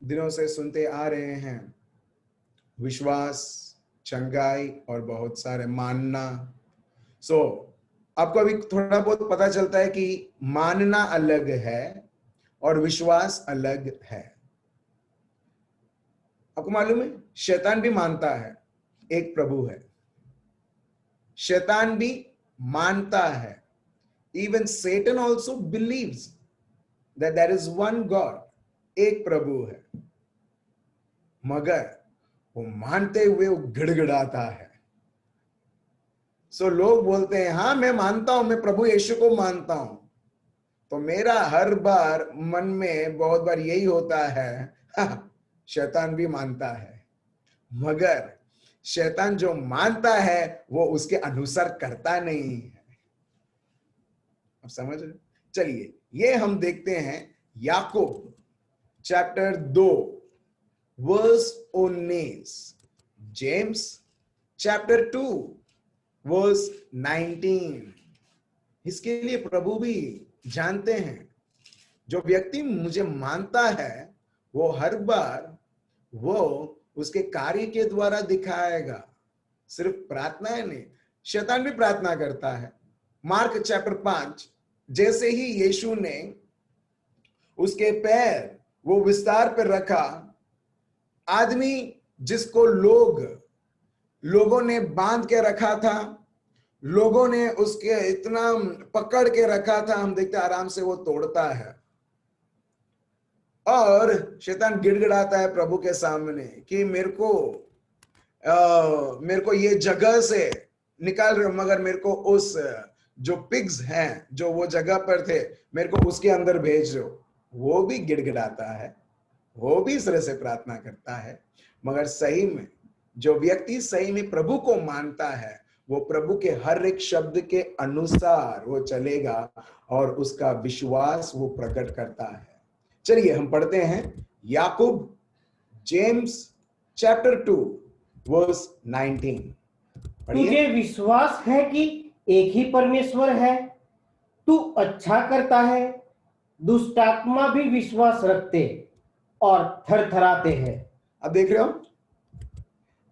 दिनों से सुनते आ रहे हैं, विश्वास, चंगाई और बहुत सारे मानना। सो आपको अभी थोड़ा बहुत पता चलता है कि मानना अलग है और विश्वास अलग है। आपको मालूम है, शैतान भी मानता है एक प्रभु है। शैतान भी मानता है। Even Satan also believes that there is one God, एक प्रभु है, मगर वो मानते हुए वो गिड़गिड़ाता है। सो लोग बोलते हैं, हाँ मैं मानता हूं, मैं प्रभु यीशु को मानता हूं। तो मेरा हर बार मन में बहुत बार यही होता है, हाँ, शैतान भी मानता है, मगर शैतान जो मानता है वो उसके अनुसार करता नहीं है। आप समझ रहे? चलिए ये हम देखते हैं Yakub chapter 2 verse 19, James chapter 2 verse 19। इसके लिए प्रभु भी जानते हैं, जो व्यक्ति मुझे मानता है वो हर बार वो उसके कार्य के द्वारा दिखाएगा। सिर्फ प्रार्थना है नहीं, शैतान भी प्रार्थना करता है। मार्क चैप्टर 5, जैसे ही यीशु ने उसके पैर वो विस्तार पर रखा, आदमी जिसको लोगों ने बांध के रखा था, लोगों ने उसके इतना पकड़ के रखा था, हम देखते आराम से वो तोड़ता है और शैतान गिड़गिड़ाता है प्रभु के सामने कि मेरे को ये जगह से निकाल रहे हो, मगर मेरे को उस जो पिग्स हैं जो वो जगह पर थे, मेरे को उसके अंदर भेज रहे हो। वो भी गिड़गिड़ाता है, वो भी इस तरह से प्रार्थना करता है। मगर सही में जो व्यक्ति सही में प्रभु को मानता है, वो प्रभु के हर एक शब्द के अनुसार वो चलेगा और उसका विश्वास वो प्रकट करता है। चलिए हम पढ़ते हैं याकूब जेम्स चैप्टर 2 वर्स 19। तुझे विश्वास है कि एक ही परमेश्वर है, तू अच्छा करता है। दुष्टात्मा भी विश्वास रखते और थरथराते हैं। अब देख रहे हो,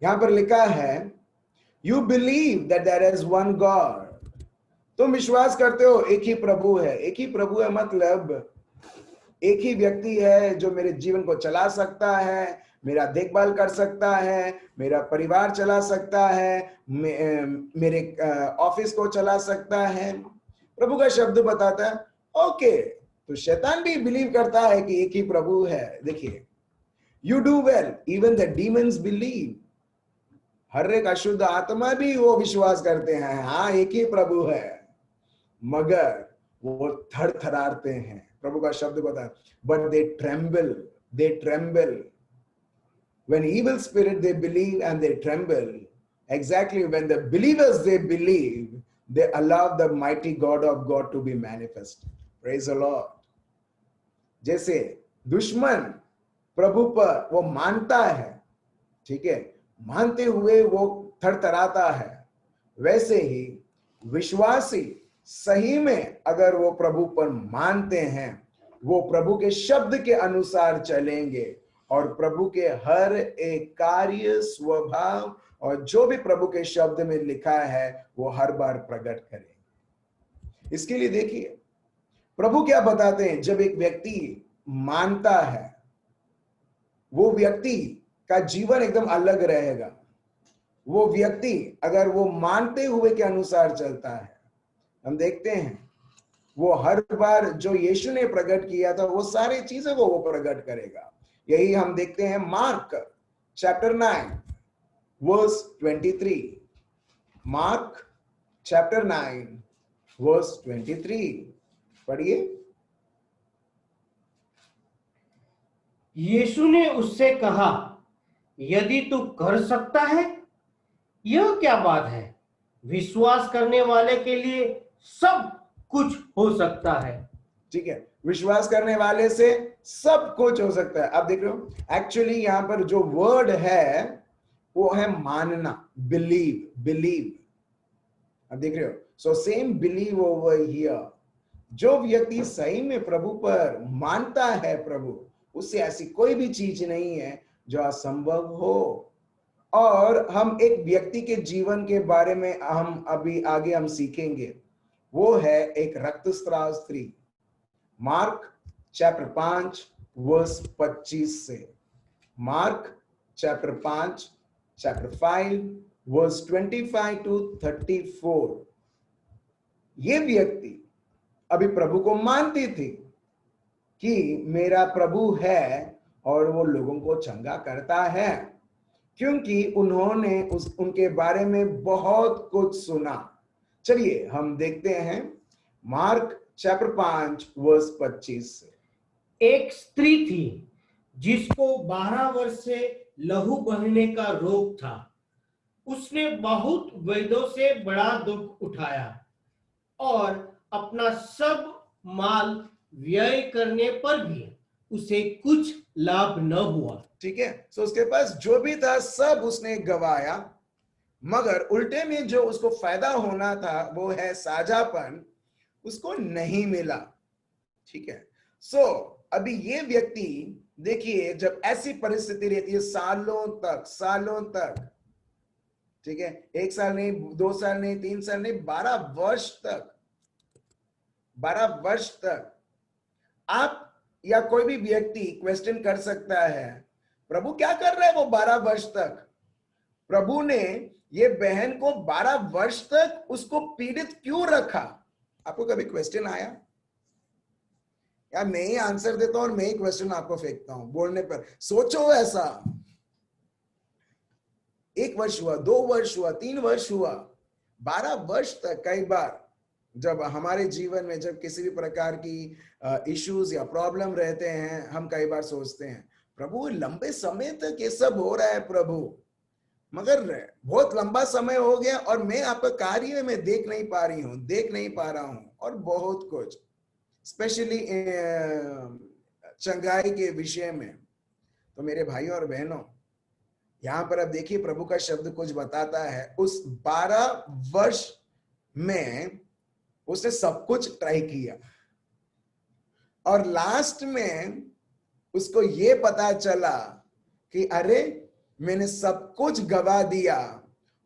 यहां पर लिखा है you believe that there is one God. तुम विश्वास करते हो एक ही प्रभु है। एक ही प्रभु है मतलब एक ही व्यक्ति है जो मेरे जीवन को चला सकता है, मेरा देखभाल कर सकता है, मेरा परिवार चला सकता है, मेरे ऑफिस को चला सकता है। प्रभु का शब्द बताता है ओके, तो शैतान भी बिलीव करता है कि एक ही प्रभु है। देखिए, you do well, even the demons believe. हर एक अशुद्ध आत्मा भी वो विश्वास करते हैं, हाँ एक ही प्रभु है, मगर वो थरथराते हैं। प्रभु का शब्द बता, but they tremble when evil spirit they believe and they tremble. Exactly when the believers they believe, they allow the mighty God of God to be manifest. Praise the Lord. जैसे दुश्मन प्रभु पर वो मानता है, ठीक है, मानते हुए वो थरथराता है, वैसे ही विश्वासी सही में अगर वो प्रभु पर मानते हैं, वो प्रभु के शब्द के अनुसार चलेंगे और प्रभु के हर एक कार्य, स्वभाव और जो भी प्रभु के शब्द में लिखा है वो हर बार प्रकट करेंगे। इसके लिए देखिए प्रभु क्या बताते हैं, जब एक व्यक्ति मानता है वो व्यक्ति का जीवन एकदम अलग रहेगा। वो व्यक्ति अगर वो मानते हुए के अनुसार चलता है, हम देखते हैं वो हर बार जो यीशु ने प्रकट किया था वो सारी चीजें वो प्रकट करेगा। यही हम देखते हैं Mark chapter 9 verse 23। Mark chapter 9 verse 23 पढ़िए। यीशु ने उससे कहा, यदि तू कर सकता है, यह क्या बात है? विश्वास करने वाले के लिए सब कुछ हो सकता है। ठीक है, विश्वास करने वाले से सब कुछ हो सकता है। आप देख रहे हो, एक्चुअली यहां पर जो वर्ड है वो है मानना, बिलीव। आप देख रहे हो, so same believe over here. जो व्यक्ति सही में प्रभु पर मानता है, प्रभु उससे ऐसी कोई भी चीज नहीं है जो असंभव हो। और हम एक व्यक्ति के जीवन के बारे में हम अभी आगे हम सीखेंगे, वो है एक रक्तस्राव स्त्री। मार्क चैप्टर 5 वर्स 25 से। Mark chapter 5 chapter 5 verse 25 to 34। ये व्यक्ति अभी प्रभु को मानती थी कि मेरा प्रभु है और वो लोगों को चंगा करता है, क्योंकि उन्होंने उनके बारे में बहुत कुछ सुना। चलिए हम देखते हैं मार्क चैप्टर 5 वर्स 25 से। एक स्त्री थी जिसको 12 वर्ष से लहू बहने का रोग था। उसने बहुत वैद्यों से बड़ा दुख उठाया और अपना सब माल व्यय करने पर भी उसे कुछ लाभ न हुआ। ठीक है, सो उसके पास जो भी था सब उसने गवाया, मगर उल्टे में जो उसको फायदा होना था वो है साझापन, उसको नहीं मिला। ठीक है, सो अभी ये व्यक्ति देखिए, जब ऐसी परिस्थिति रहती है सालों तक, ठीक है, 1 साल नहीं, 2 साल नहीं, 3 साल नहीं, 12 वर्ष तक आप या कोई भी व्यक्ति क्वेश्चन कर सकता है, प्रभु क्या कर रहा है वो 12 वर्ष तक? प्रभु ने ये बहन को 12 वर्ष तक उसको पीड़ित क्यों रखा? आपको कभी क्वेश्चन आया? या मैं ही आंसर देता हूं और मैं ही क्वेश्चन आपको फेंकता हूं बोलने पर? सोचो ऐसा। 1 वर्ष हुआ, 2 वर्ष हुआ, 3 वर्ष हुआ, 12 वर्ष तक। कई बार जब हमारे जीवन में जब किसी भी प्रकार की इश्यूज या प्रॉब्लम रहते हैं, हम कई बार सोचते हैं प्रभु लंबे समय तक ये सब हो रहा है प्रभु, मगर बहुत लंबा समय हो गया और मैं आपका कार्य में देख नहीं पा रहा हूं और बहुत कुछ, स्पेशली चंगाई के विषय में। तो मेरे भाइयों और बहनों, यहां पर अब देखिए प्रभु का शब्द कुछ बताता है। उस 12 वर्ष में उसने सब कुछ ट्राई किया और लास्ट में उसको ये पता चला कि अरे मैंने सब कुछ गवा दिया,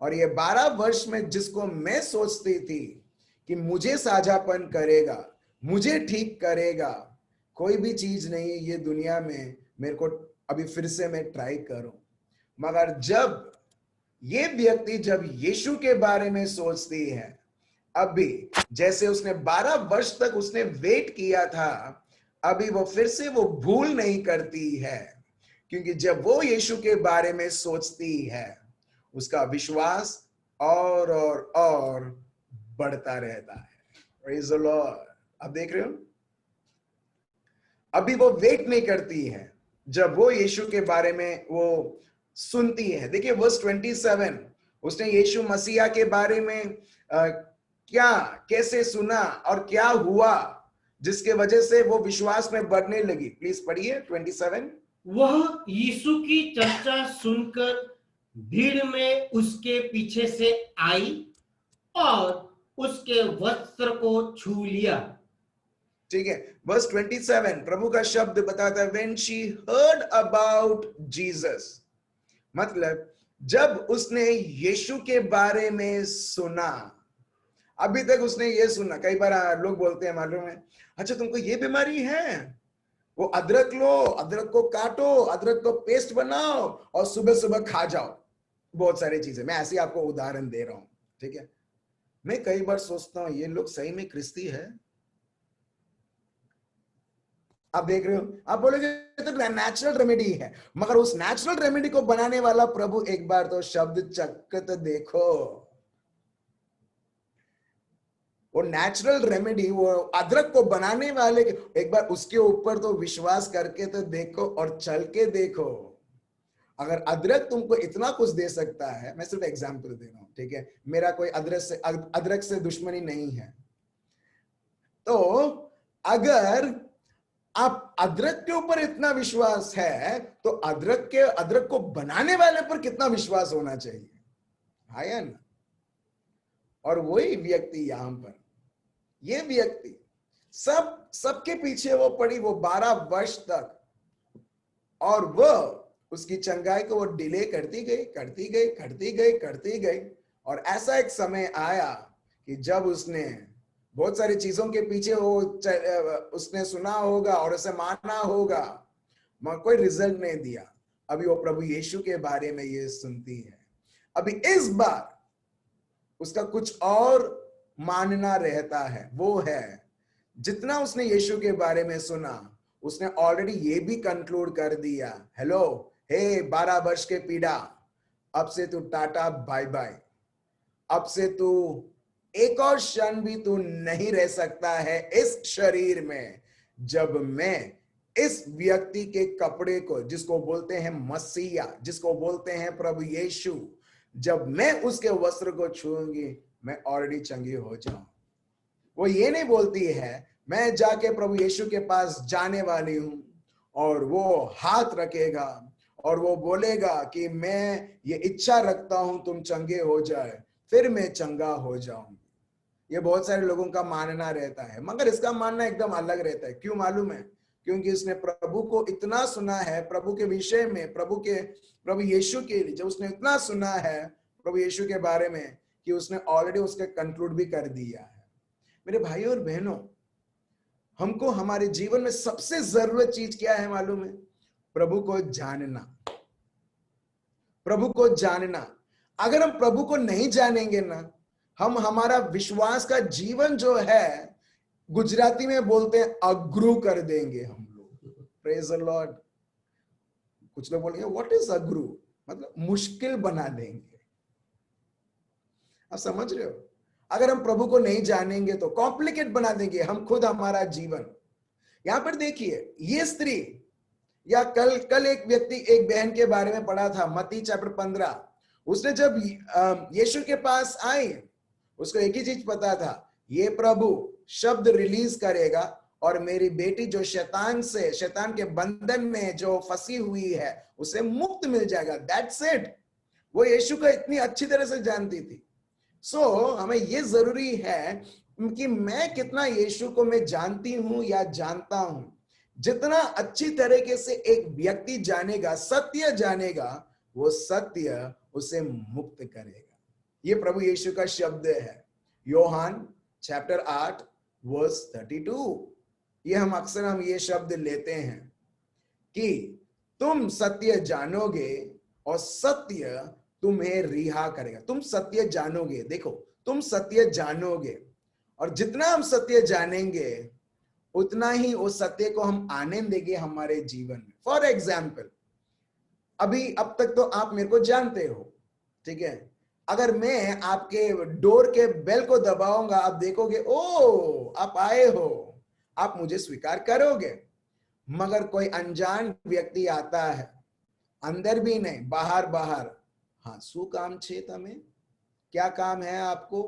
और ये 12 वर्ष में जिसको मैं सोचती थी कि मुझे साझापन करेगा, मुझे ठीक करेगा, कोई भी चीज नहीं ये दुनिया में मेरे को अभी फिर से मैं ट्राई करूं। मगर जब ये व्यक्ति जब यीशु के बारे में सोचती है, अभी जैसे उसने 12 वर्ष तक उसने वेट किया था, अभी वो फिर से वो भूल नहीं करती है, क्योंकि जब वो यीशु के बारे में सोचती है उसका विश्वास और बढ़ता रहता है। Praise the Lord। अब देख रहे हो, अभी वो वेट नहीं करती है जब वो यीशु के बारे में वो सुनती है। देखिए वर्स 27, उसने यीशु मसीहा के बारे में क्या कैसे सुना और क्या हुआ जिसके वजह से वो विश्वास में बढ़ने लगी। प्लीज पढ़िए 27। वह यीशु की चर्चा सुनकर भीड़ में उसके पीछे से आई और उसके वस्त्र को छू लिया। ठीक है, वर्स 27 प्रभु का शब्द बताता है when she heard about Jesus, मतलब जब उसने यीशु के बारे में सुना। अभी तक उसने ये सुना, कई बार लोग बोलते हैं मालूम है, अच्छा तुमको ये बीमारी है, वो अदरक लो, अदरक को काटो, अदरक को पेस्ट बनाओ और सुबह सुबह खा जाओ। बहुत सारी चीजें, मैं ऐसे आपको उदाहरण दे रहा हूं। ठीक है, मैं कई बार सोचता हूं ये लोग सही में ख्रिस्ती है? आप देख रहे हो, आप बोलोगे तो नेचुरल रेमेडी है, मगर उस नेचुरल रेमेडी को बनाने वाला प्रभु, एक बार तो शब्द चक्र तो देखो। वो नेचुरल रेमेडी, वो अदरक को बनाने वाले, एक बार उसके ऊपर तो विश्वास करके तो देखो और चल के देखो। अगर अदरक तुमको इतना कुछ दे सकता है, मैं सिर्फ एग्जांपल दे रहा हूं, ठीक है, मेरा कोई अदरक से दुश्मनी नहीं है। तो अगर आप अदरक के ऊपर इतना विश्वास है तो अदरक को बनाने वाले पर कितना विश्वास होना चाहिए, है ना? और वही व्यक्ति यहां पर, ये व्यक्ति सबके पीछे वो पड़ी, वो 12 वर्ष तक और वो उसकी चंगाई को वो डिले करती गई, करती गई, करती गई, करती गई। और ऐसा एक समय आया कि जब उसने बहुत सारी चीजों के पीछे वो उसने सुना होगा और उसे माना होगा, मगर कोई रिजल्ट नहीं दिया। अभी वो प्रभु यीशु के बारे में ये सुनती है। अभी इस बार उसका कुछ और मानना रहता है। वो है, जितना उसने यीशु के बारे में सुना, उसने ऑलरेडी ये भी कंक्लूड कर दिया, हेलो हे 12 वर्ष के पीड़ा, अब से तू टाटा बाय बाय। अब से तू एक और क्षण भी तू नहीं रह सकता है इस शरीर में, जब मैं इस व्यक्ति के कपड़े को, जिसको बोलते हैं मसीहा, जिसको बोलते हैं प्रभु यीशु, जब मैं उसके वस्त्र को छूऊंगी, मैं ऑलरेडी चंगी हो जाऊं। वो ये नहीं बोलती है मैं जाके प्रभु यीशु के पास जाने वाली हूं और वो हाथ रखेगा और वो बोलेगा कि मैं ये इच्छा रखता हूं तुम चंगे हो जाए, फिर मैं चंगा हो जाऊं। ये बहुत सारे लोगों का मानना रहता है, मगर इसका मानना एकदम अलग रहता है। क्यों मालूम है? क्योंकि इसने प्रभु को इतना सुना है, प्रभु के विषय में, प्रभु यीशु के लिए जब उसने इतना सुना है प्रभु यीशु के बारे में, कि उसने ऑलरेडी उसके कंक्लूड भी कर दिया है। मेरे भाइयों और बहनों, हमको हमारे जीवन में सबसे जरूरत चीज क्या है मालूम है? प्रभु को जानना। प्रभु को जानना। अगर हम प्रभु को नहीं जानेंगे ना, हम हमारा विश्वास का जीवन जो है, गुजराती में बोलते हैं अग्रू कर देंगे हम लोग। Praise the Lord. कुछ लोग बोलेंगे व्हाट इज अग्रू, मतलब मुश्किल बना देंगे। आप समझ रहे हो? अगर हम प्रभु को नहीं जानेंगे तो कॉम्प्लिकेट बना देंगे हम खुद हमारा जीवन। यहां पर देखिए, ये स्त्री, या कल एक व्यक्ति, एक बहन के बारे में पढ़ा था, मत्ती चैप्टर 15। उसने जब यीशु के पास आई, उसको एक ही चीज पता था, ये प्रभु शब्द रिलीज करेगा और मेरी बेटी जो शैतान के बंधन में जो फंसी हुई है, उसे मुक्त मिल जाएगा। That's it. वो यीशु को इतनी अच्छी तरह से जानती थी। हमें ये जरूरी है कि मैं कितना यीशु को मैं जानती हूं या जानता हूं। जितना अच्छी तरीके से एक व्यक्ति जानेगा, सत्य जानेगा, वो सत्य उसे मुक्त करेगा। ये प्रभु यीशु का शब्द है, योहान चैप्टर 8 वर्स 32। ये हम ये शब्द लेते हैं कि तुम सत्य जानोगे और सत्य तुम्हें रिहा करेगा। तुम सत्य जानोगे। देखो, तुम सत्य जानोगे, और जितना हम सत्य जानेंगे उतना ही उस सत्य को हम आनंद देंगे हमारे जीवन में। फॉर एग्जाम्पल, अब तक तो आप मेरे को जानते हो, ठीक है? अगर मैं आपके डोर के बेल को दबाऊंगा, आप देखोगे ओ आप आए हो, आप मुझे स्वीकार करोगे। मगर कोई अनजान व्यक्ति आता है, अंदर भी नहीं, बाहर बाहर, हाँ शू काम छे तमें, क्या काम है आपको,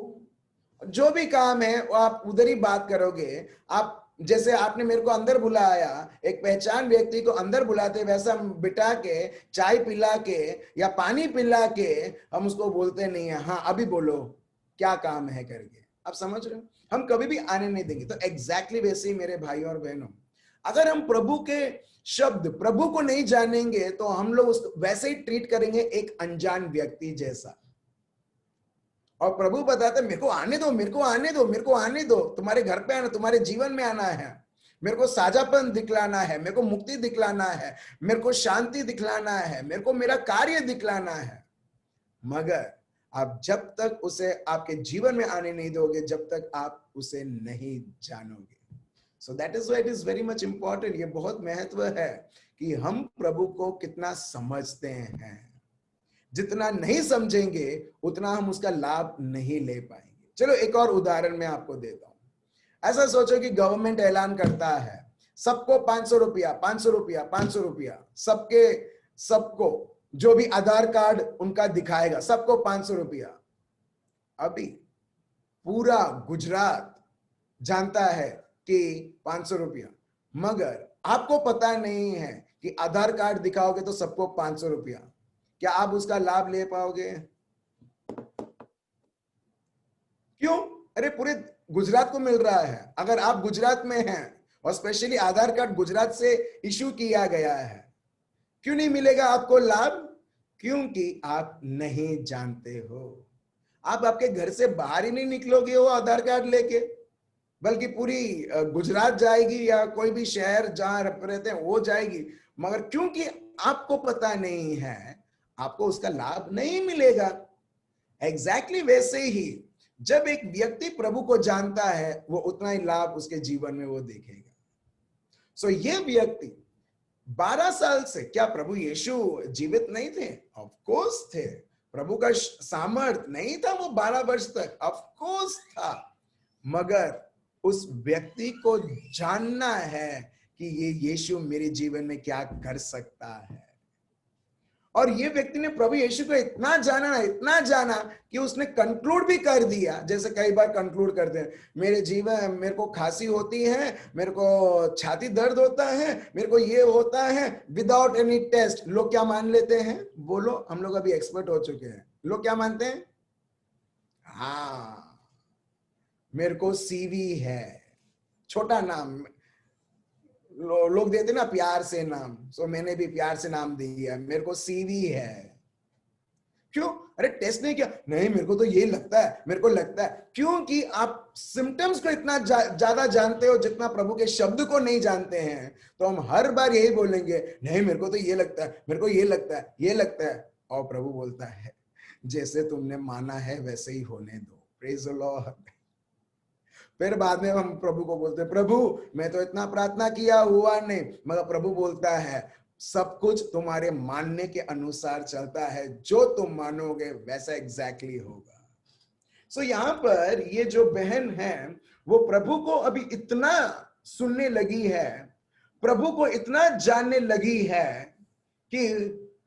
जो भी काम है वो आप उधर ही बात करोगे। आप जैसे आपने मेरे को अंदर बुलाया, एक पहचान व्यक्ति को अंदर बुलाते, वैसा बिठा के चाय पिला के या पानी पिला के हम उसको बोलते नहीं है हाँ अभी बोलो क्या काम है करके। आप समझ रहे हो? हम कभी भी आने नहीं देंगे। तो एग्जैक्टली वैसे ही मेरे भाइयों और बहनों, अगर हम प्रभु के शब्द, प्रभु को नहीं जानेंगे तो हम लोग उसको वैसे ही ट्रीट करेंगे एक अनजान व्यक्ति जैसा। और प्रभु बताते मेरे को आने दो, मेरे को आने दो, मेरे को आने दो, तुम्हारे घर पे आना, तुम्हारे जीवन में आना है, मेरे को साझापन दिखलाना है, मेरे को मुक्ति दिखलाना है, मेरे को शांति दिखलाना है, मेरे को मेरा कार्य दिखलाना है। मगर आप जब तक उसे आपके जीवन में आने नहीं दोगे, जब तक आप उसे नहीं जानोगे। So that is why it is very much important. ये बहुत महत्व है कि हम प्रभु को कितना समझते हैं। जितना नहीं समझेंगे उतना हम उसका लाभ नहीं ले पाएंगे। चलो एक और उदाहरण मैं आपको देता हूं। ऐसा सोचो कि गवर्नमेंट ऐलान करता है सबको 500 रुपया, 500 रुपया, 500 रुपया, सबको जो भी आधार कार्ड उनका दिखाएगा सबको 500 रुपया। अभी पूरा गुजरात जानता है कि 500 रुपया, मगर आपको पता नहीं है कि आधार कार्ड दिखाओगे तो सबको 500 रुपया। क्या आप उसका लाभ ले पाओगे? क्यों? अरे पूरे गुजरात को मिल रहा है। अगर आप गुजरात में हैं और स्पेशली आधार कार्ड गुजरात से इश्यू किया गया है, क्यों नहीं मिलेगा आपको लाभ? क्योंकि आप नहीं जानते हो। आप आपके घर से बाहर ही नहीं निकलोगे वो आधार कार्ड लेके, बल्कि पूरी गुजरात जाएगी या कोई भी शहर जहां रहते हैं वो जाएगी, मगर क्योंकि आपको पता नहीं है, आपको उसका लाभ नहीं मिलेगा। एग्जैक्टली वैसे ही जब एक व्यक्ति प्रभु को जानता है, वो उतना ही लाभ उसके जीवन में वो देखेगा। सो ये व्यक्ति 12 साल से, क्या प्रभु यीशु जीवित नहीं थे? ऑफ कोर्स थे। प्रभु का सामर्थ नहीं था वो 12 वर्ष तक? ऑफ कोर्स था। मगर उस व्यक्ति को जानना है कि ये यीशु मेरे जीवन में क्या कर सकता है। और ये व्यक्ति ने प्रभु यीशु को इतना जाना कि उसने कंक्लूड भी कर दिया, जैसे कई बार कंक्लूड करते हैं, मेरे को खांसी होती है, मेरे को छाती दर्द होता है, मेरे को ये होता है, विदाउट एनी टेस्ट। लोग क्या मान लेते हैं? बोलो, हम लोग अभी एक्सपर्ट हो चुके हैं। लोग क्या मानते हैं? हाँ, मेरे को सीवी है, छोटा नाम लोग देते ना प्यार से नाम, सो मैंने भी प्यार से नाम दिया, मेरे को सीवी है। क्यों? अरे टेस्ट नहीं किया, नहीं मेरे को तो ये लगता है, मेरे को लगता है। क्योंकि आप सिम्टम्स को इतना ज्यादा जानते हो जितना प्रभु के शब्द को नहीं जानते हैं, तो हम हर बार यही बोलेंगे, नहीं मेरे को तो ये लगता है, मेरे को ये लगता है, ये लगता है। और प्रभु बोलता है, जैसे तुमने माना है वैसे ही होने दो। Praise the Lord. फिर बाद में हम प्रभु को बोलते हैं, प्रभु मैं तो इतना प्रार्थना किया, हुआ नहीं। मगर प्रभु बोलता है, सब कुछ तुम्हारे मानने के अनुसार चलता है, जो तुम मानोगे वैसा एग्जैक्टली होगा। सो यहां पर ये जो बहन है, वो प्रभु को अभी इतना सुनने लगी है, प्रभु को इतना जानने लगी है कि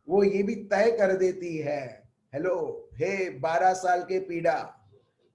वो ये भी तय कर देती है, हेलो हे 12 साल के पीड़ा,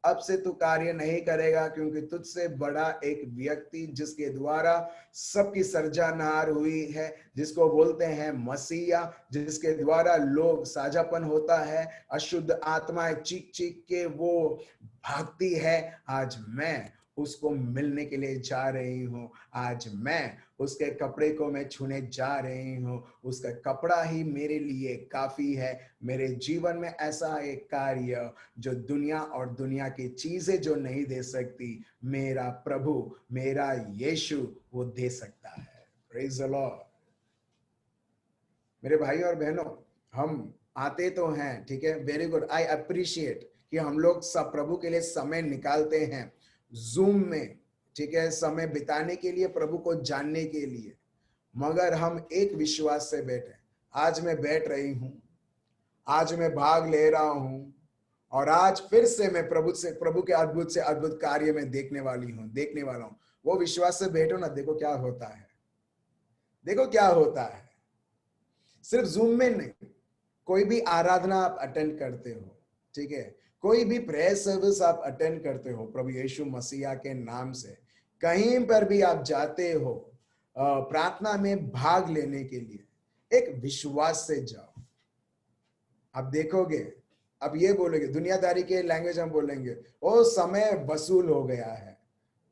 अब से तू कार्य नहीं करेगा, क्योंकि तुझसे बड़ा एक व्यक्ति जिसके द्वारा सबकी सृजनहार हुई है, जिसको बोलते हैं मसीहा, जिसके द्वारा लोग साझापन होता है, अशुद्ध आत्माएं चीख चीख के वो भागती है, आज मैं उसको मिलने के लिए जा रही हूं। आज मैं उसके कपड़े को मैं छूने जा रही हूं। उसका कपड़ा ही मेरे लिए काफी है। मेरे जीवन में ऐसा एक कार्य जो दुनिया और दुनिया की चीजें जो नहीं दे सकती, मेरा प्रभु, मेरा यीशु वो दे सकता है। Praise the Lord. मेरे भाई और बहनों, हम आते तो हैं, ठीक है, वेरी गुड, आई अप्रिशिएट कि हम लोग सब प्रभु के लिए समय निकालते हैं जूम में, ठीक है, समय बिताने के लिए, प्रभु को जानने के लिए। मगर हम एक विश्वास से बैठे, आज मैं बैठ रही हूं, आज मैं भाग ले रहा हूं, और आज फिर से मैं प्रभु के अद्भुत से अद्भुत कार्य में देखने वाला हूं। वो विश्वास से बैठो ना, देखो क्या होता है, देखो क्या होता है। सिर्फ जूम में नहीं, कोई भी आराधना आप अटेंड करते हो, ठीक है, कोई भी प्रेयर सर्विस आप अटेंड करते हो प्रभु यीशु मसीहा के नाम से, कहीं पर भी आप जाते हो प्रार्थना में भाग लेने के लिए, एक विश्वास से जाओ। आप देखोगे, अब ये बोलोगे, दुनियादारी के लैंग्वेज हम बोलेंगे, ओ समय वसूल हो गया है।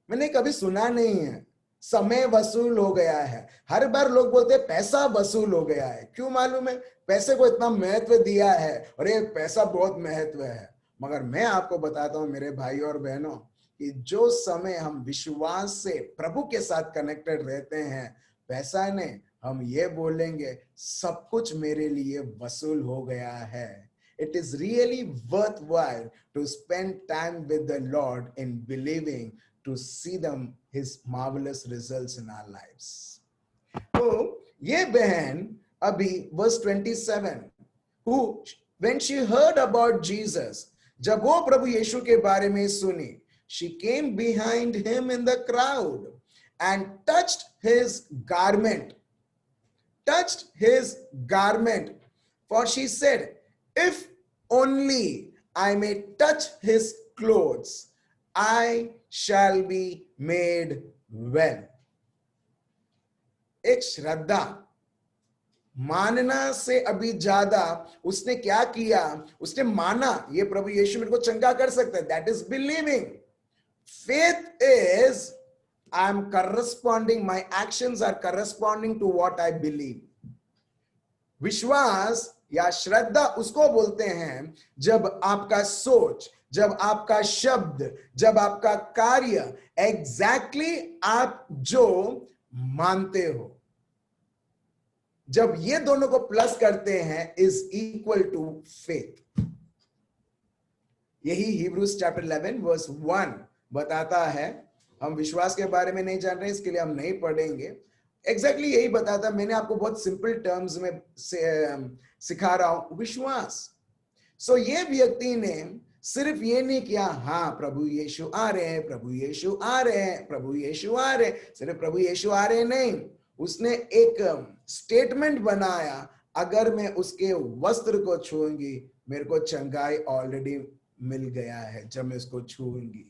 मैंने कभी सुना नहीं है समय वसूल हो गया है। हर बार लोग बोलते हैं पैसा वसूल हो गया है। क्यों मालूम है? पैसे को इतना महत्व दिया है और ये पैसा बहुत महत्व है। मगर मैं आपको बताता हूं मेरे भाई और बहनों, कि जो समय हम विश्वास से प्रभु के साथ कनेक्टेड रहते हैं, पैसा नहीं, हम ये बोलेंगे सब कुछ मेरे लिए वसूल हो गया है। It is really worthwhile to spend time with the Lord in believing to see his marvelous results in our lives. तो ये बहन अभी verse 27, who when she heard about Jesus, जब वो प्रभु यीशु के बारे में सुनी, she came behind him in the crowd and touched his garment, for she said, if only I may touch his clothes, I shall be made well. एक श्रद्धा, मानना से अभी ज्यादा उसने क्या किया? उसने माना ये प्रभु यीशु मेरे को चंगा कर सकता है। That is believing. Faith is I am corresponding, my actions are corresponding to what I believe. विश्वास या श्रद्धा उसको बोलते हैं जब आपका सोच, जब आपका शब्द, जब आपका कार्य एग्जैक्टली आप जो मानते हो, जब ये दोनों को प्लस करते हैं, इज इक्वल टू फेथ। यही हिब्रूज चैप्टर 11 वर्स 1 बताता है। हम विश्वास के बारे में नहीं जान रहे, इसके लिए हम नहीं पढ़ेंगे। एग्जैक्टली यही बताता, मैंने आपको बहुत सिंपल टर्म्स में सिखा रहा हूं विश्वास। सो ये व्यक्ति ने सिर्फ ये नहीं किया, हाँ प्रभु यीशु आ रहे हैं, प्रभु यीशु आ रहे हैं, प्रभु यीशु आ रहे हैं, सिर्फ प्रभु यीशु आ रहे नहीं, उसने एक स्टेटमेंट बनाया, अगर मैं उसके वस्त्र को छूऊंगी मेरे को चंगाई ऑलरेडी मिल गया है जब मैं उसको छूऊंगी।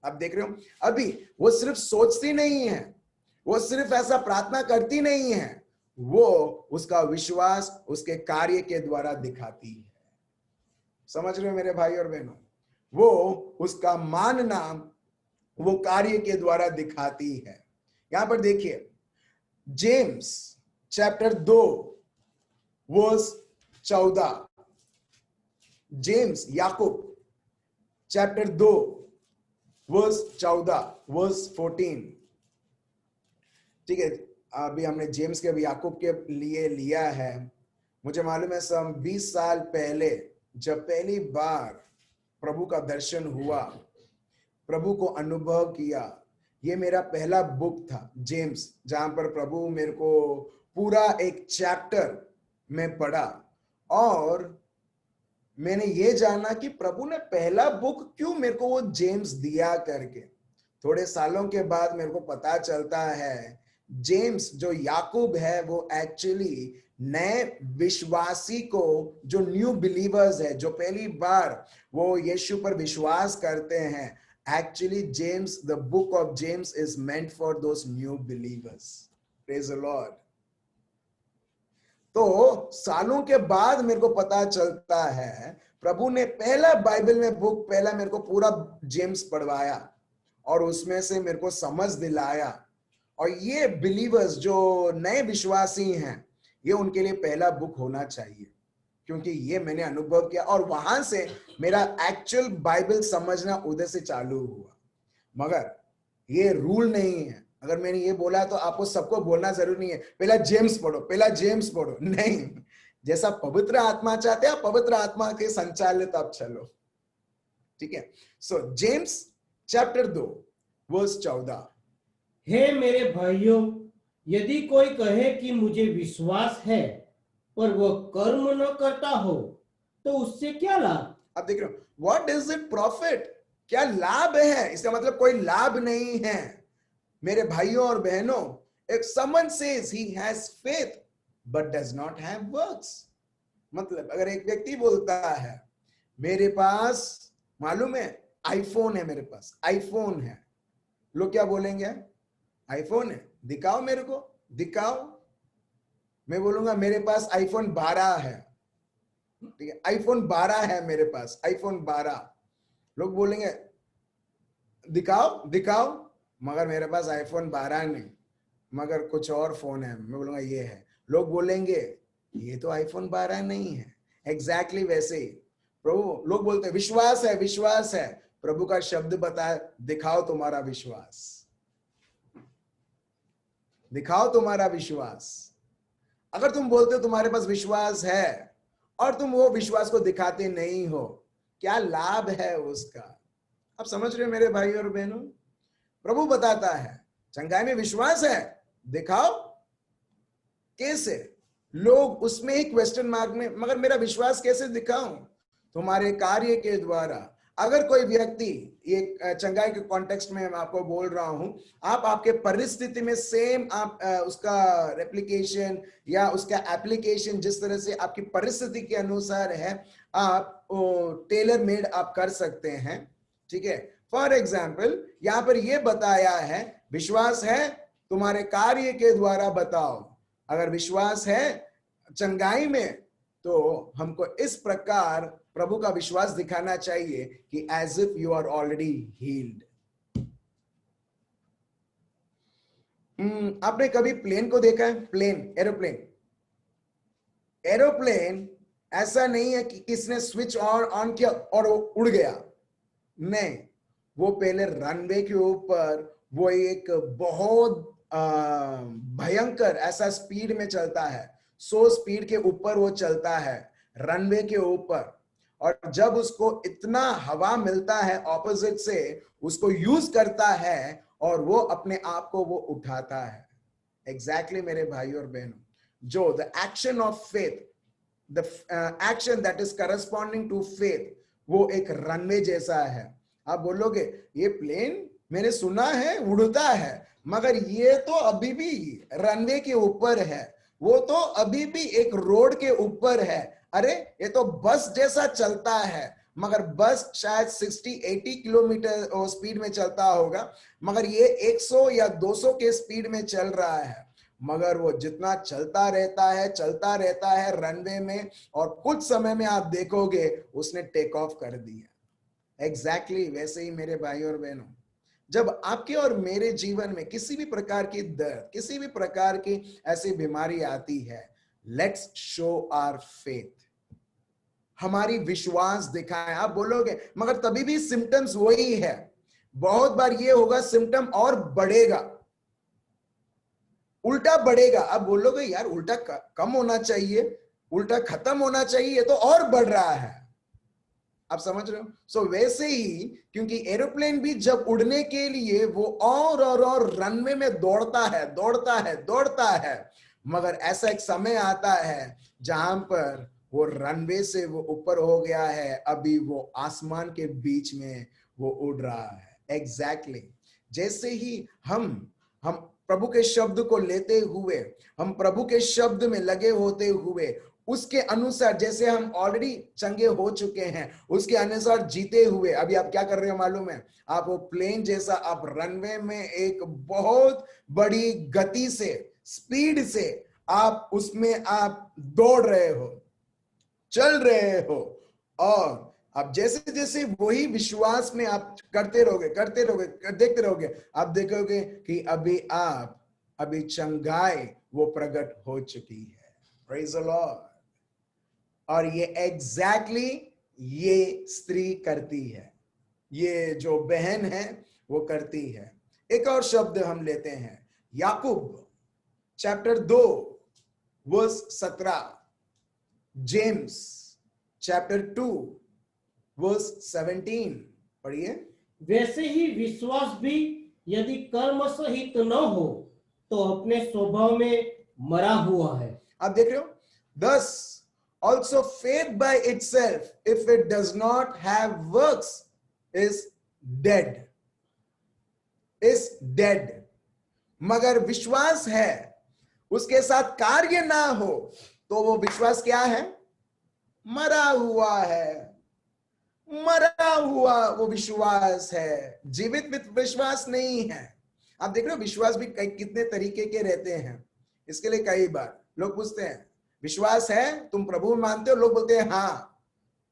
आप देख रहे हो, अभी वो सिर्फ सोचती नहीं है, वो सिर्फ ऐसा प्रार्थना करती नहीं है, वो उसका विश्वास उसके कार्य के द्वारा दिखाती है। समझ रहे हो मेरे भाई और बहनों, वो उसका मानना वो कार्य के द्वारा दिखाती है। यहां पर देखिए जेम्स चैप्टर 2 वर्स 14, जेम्स याकूब चैप्टर 2 वर्स 14 वर्स 14। ठीक है, अभी हमने जेम्स के अभी याकूब के लिए लिया है। मुझे मालूम है सम 20 साल पहले जब पहली बार प्रभु का दर्शन हुआ, प्रभु को अनुभव किया, ये मेरा पहला बुक था जेम्स, जहां पर प्रभु मेरे को पूरा एक चैप्टर में पढ़ा और मैंने ये जाना कि प्रभु ने पहला बुक क्यों मेरे को वो जेम्स दिया करके। थोड़े सालों के बाद मेरे को पता चलता है जेम्स जो याकूब है वो एक्चुअली नए विश्वासी को, जो न्यू बिलीवर्स है, जो पहली बार वो यीशु पर विश्वास करते हैं, actually James, the book of James is meant for those new believers. Praise the Lord. तो सालों के बाद मेरे को पता चलता है प्रभु ने पहला बाइबल में बुक, पहला मेरे को पूरा जेम्स पढ़वाया और उसमें से मेरे को समझ दिलाया। और ये बिलीवर्स जो नए विश्वासी हैं, ये उनके लिए पहला बुक होना चाहिए, क्योंकि ये मैंने अनुभव किया और वहां से मेरा एक्चुअल बाइबल समझना उधर से चालू हुआ। मगर ये रूल नहीं है, अगर मैंने ये बोला तो आपको सबको बोलना जरूरी नहीं है पहला जेम्स पढ़ो, पहला जेम्स पढ़ो, नहीं। जैसा पवित्र आत्मा चाहते हैं, पवित्र आत्मा के संचालित आप चलो। ठीक है, सो जेम्स चैप्टर 2 वर्स 14। हे मेरे भाइयों, यदि कोई कहे कि मुझे विश्वास है पर वह कर्म न करता हो तो उससे क्या लाभ। अब देख रहे हो, व्हाट इज इट प्रॉफिट, क्या लाभ है, इसका मतलब कोई लाभ नहीं है। मेरे भाइयों और बहनों, if someone says he has faith but does not have works, मतलब अगर एक व्यक्ति बोलता है मेरे पास, मालूम है आईफोन है, मेरे पास आईफोन है, लोग क्या बोलेंगे, आईफोन है, दिखाओ मेरे को, दिखाओ। मैं बोलूंगा मेरे पास आईफोन 12 है, ठीक है, आईफोन 12 है मेरे पास, आईफोन 12। लोग बोलेंगे दिखाओ दिखाओ, मगर मेरे पास आईफोन 12 नहीं, मगर कुछ और फोन है, मैं बोलूंगा ये है। लोग बोलेंगे ये तो आईफोन 12 नहीं है। एग्जैक्टली वैसे ही प्रभु, लोग बोलते हैं विश्वास है, विश्वास है, प्रभु का शब्द बताए दिखाओ तुम्हारा विश्वास, दिखाओ तुम्हारा विश्वास। अगर तुम बोलते हो तुम्हारे पास विश्वास है और तुम वो विश्वास को दिखाते नहीं हो, क्या लाभ है उसका। आप समझ रहे हो मेरे भाई और बहनों, प्रभु बताता है चंगाई में विश्वास है, दिखाओ। कैसे, लोग उसमें ही क्वेश्चन मार्क में, मगर मेरा विश्वास कैसे दिखाऊं, तुम्हारे कार्य के द्वारा। अगर कोई व्यक्ति, ये चंगाई के कॉन्टेक्स्ट में मैं आपको बोल रहा हूं, आप आपके परिस्थिति में सेम आप उसका रेप्लिकेशन या उसका एप्लीकेशन जिस तरह से आपकी परिस्थिति के अनुसार है, आप टेलर मेड आप कर सकते हैं। ठीक है, फॉर एग्जाम्पल यहां पर यह बताया है विश्वास है तुम्हारे कार्य के द्वारा बताओ। अगर विश्वास है चंगाई में, तो हमको इस प्रकार प्रभु का विश्वास दिखाना चाहिए कि as if you are already healed. आपने कभी प्लेन को देखा है, प्लेन, एरोप्लेन, एरोप्लेन ऐसा नहीं है कि किसने स्विच ऑन किया और वो उड़ गया, नहीं, वो पहले रनवे के ऊपर वो एक बहुत भयंकर ऐसा स्पीड में चलता है, 100 स्पीड के ऊपर वो चलता है रनवे के ऊपर, और जब उसको इतना हवा मिलता है ऑपोजिट से, उसको यूज करता है और वो अपने आप को वो उठाता है। एग्जैक्टली मेरे भाई और बहनों, जो the action of faith, the action that is corresponding to faith, वो एक रनवे जैसा है। आप बोलोगे ये प्लेन मैंने सुना है उड़ता है, मगर ये तो अभी भी रनवे के ऊपर है, वो तो अभी भी एक रोड के ऊपर है। अरे ये तो बस जैसा चलता है, मगर बस शायद 60-80 किलोमीटर स्पीड में चलता होगा, मगर ये 100 या 200 के स्पीड में चल रहा है। मगर वो जितना चलता रहता है रनवे में, और कुछ समय में आप देखोगे उसने टेक ऑफ कर दिया। एग्जैक्टली वैसे ही मेरे भाई और बहनों, जब आपके और मेरे जीवन में किसी भी प्रकार की दर्द, किसी भी प्रकार की ऐसी बीमारी आती है, लेट्स शो आवर फेथ, हमारी विश्वास दिखाएं। आप बोलोगे मगर तभी भी सिम्टम्स वही है। बहुत बार ये होगा सिम्टम और बढ़ेगा, उल्टा बढ़ेगा। आप बोलोगे यार उल्टा कम होना चाहिए, उल्टा खत्म होना चाहिए, ये तो और बढ़ रहा है। आप समझ रहे हो? सो वैसे ही, क्योंकि एरोप्लेन भी जब उड़ने के लिए वो और रनवे में दौड़ता है, मगर ऐसा एक समय आता है जहां पर वो रनवे से वो ऊपर हो गया है, अभी वो आसमान के बीच में वो उड़ रहा है। एग्जैक्टली जैसे ही हम प्रभु के शब्द को लेते हुए, हम प्रभु के शब्द में लगे होते हुए, उसके अनुसार जैसे हम ऑलरेडी चंगे हो चुके हैं, उसके अनुसार जीते हुए, अभी आप क्या कर रहे हो मालूम है? आप वो प्लेन जैसा आप रनवे में एक बहुत बड़ी गति से, स्पीड से आप उसमें आप दौड़ रहे हो, चल रहे हो, और अब जैसे जैसे वही विश्वास में आप करते रहोगे, देखते रहोगे, आप देखोगे कि अभी चंगाई वो प्रकट हो चुकी है। Praise the Lord. और ये एग्जैक्टली ये स्त्री करती है, ये जो बहन है वो करती है। एक और शब्द हम लेते हैं, Yakub chapter 2 verse 17, James chapter 2 verse 17, पढ़िए। वैसे ही विश्वास भी यदि कर्म सहित न हो तो अपने स्वभाव में मरा हुआ है। आप देख रहे हो, thus also faith by itself, if it does not have works, is dead, मगर विश्वास है, उसके साथ कार्य ना हो तो वो विश्वास क्या है? मरा हुआ है, मरा हुआ वो विश्वास है, जीवित विश्वास नहीं है। आप देख रहे हो, विश्वास भी कितने तरीके के रहते हैं। इसके लिए कई बार लोग पूछते हैं विश्वास है, तुम प्रभु में मानते हो? लोग बोलते हैं हाँ,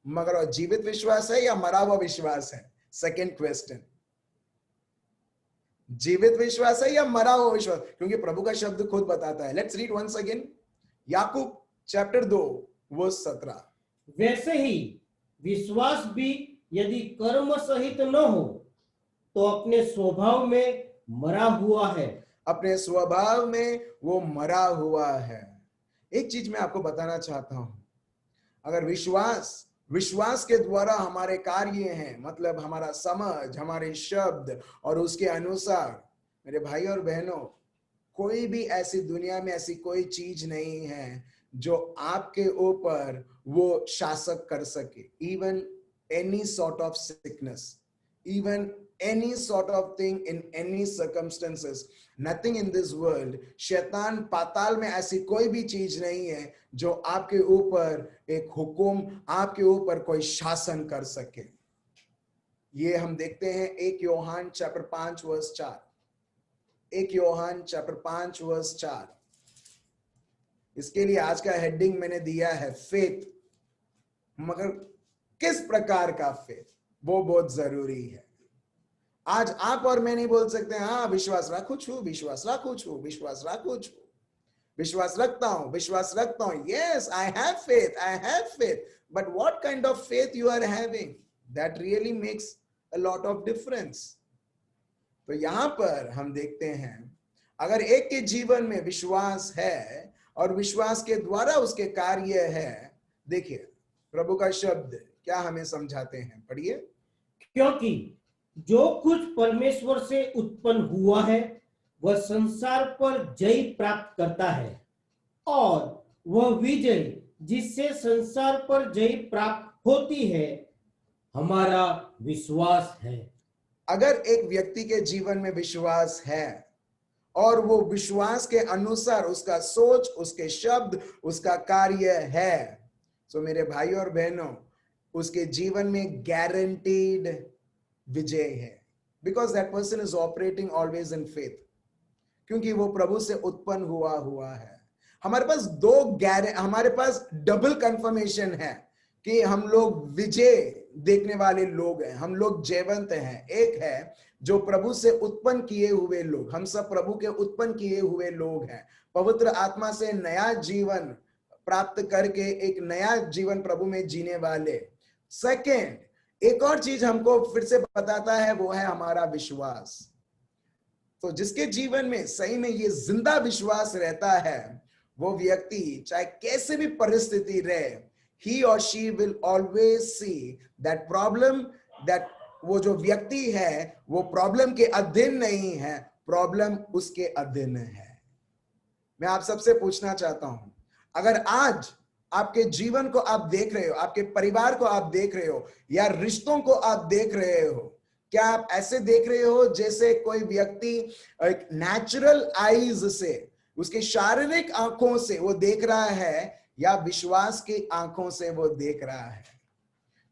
मगर जीवित विश्वास है या मरा हुआ विश्वास है? सेकेंड क्वेश्चन, जीवित विश्वास है या मरा हुआ विश्वास? क्योंकि प्रभु का शब्द खुद बताता है। लेट्स रीड वंस अगेन, याकूब चैप्टर 2 वर्स 17। वैसे ही विश्वास भी यदि कर्म सहित न हो तो अपने स्वभाव में मरा हुआ है। अपने स्वभाव में वो मरा हुआ है। एक चीज मैं आपको बताना चाहता हूं, अगर विश्वास के द्वारा हमारे कार्य हैं, मतलब हमारा समझ, हमारे शब्द और उसके अनुसार, मेरे भाई और बहनों, कोई भी ऐसी दुनिया में ऐसी कोई चीज नहीं है जो आपके ऊपर वो शासक कर सके। Even any sort of sickness, even any sort of thing in any circumstances, nothing in this world, शैतान पाताल में ऐसी कोई भी चीज नहीं है जो आपके ऊपर एक हुक्म, आपके ऊपर कोई शासन कर सके। ये हम देखते हैं 1 यूहन्ना चैप्टर 5 वर्स 4, 1 यूहन्ना चैप्टर 5 वर्स 4। इसके लिए आज का हेडिंग मैंने दिया है फेथ, मगर किस प्रकार का फेथ, वो बहुत जरूरी है। आज आप और मैं नहीं बोल सकते हाँ विश्वास रखू छू, विश्वास रखू छू, विश्वास रखू छू। विश्वास रखता हूं, yes, I have faith, but what kind of faith you are having, that really makes a lot of difference. तो यहां पर हम देखते हैं, अगर एक के जीवन में विश्वास है और विश्वास के द्वारा उसके कार्य है, देखिए प्रभु का शब्द क्या हमें समझाते हैं, पढ़िए। क्योंकि जो कुछ परमेश्वर से उत्पन्न हुआ है वह संसार पर जय प्राप्त करता है, और वह विजय जिससे संसार पर जय प्राप्त होती है हमारा विश्वास है। अगर एक व्यक्ति के जीवन में विश्वास है और वो विश्वास के अनुसार उसका सोच, उसके शब्द, उसका कार्य है, तो मेरे भाई और बहनों, उसके जीवन में गारंटीड विजय है, because that person is operating always in faith, क्योंकि वो प्रभु से उत्पन्न हुआ है। हमारे पास हमारे पास डबल कंफर्मेशन है कि हम लोग विजय देखने वाले लोग हैं, हम लोग जयवंत हैं। एक है जो प्रभु से उत्पन्न किए हुए लोग, हम सब प्रभु के उत्पन्न किए हुए लोग हैं, पवित्र आत्मा से नया जीवन प्राप्त करके एक नया जीवन प्रभु में जीने वाले। सेकेंड, एक और चीज हमको फिर से बताता है, वो है हमारा विश्वास। तो जिसके जीवन में सही में ये जिंदा विश्वास रहता है, वो व्यक्ति चाहे कैसे भी परिस्थिति रहे, he or she will always see that problem, that वो जो व्यक्ति है वो प्रॉब्लम के अधीन नहीं है, प्रॉब्लम उसके अधीन है। मैं आप सबसे पूछना चाहता हूं, अगर आज आपके जीवन को आप देख रहे हो, आपके परिवार को आप देख रहे हो, या रिश्तों को आप देख रहे हो, क्या आप ऐसे देख रहे हो जैसे कोई व्यक्ति एक नेचुरल आईज से, उसके शारीरिक आंखों से वो देख रहा है, या विश्वास की आंखों से वो देख रहा है?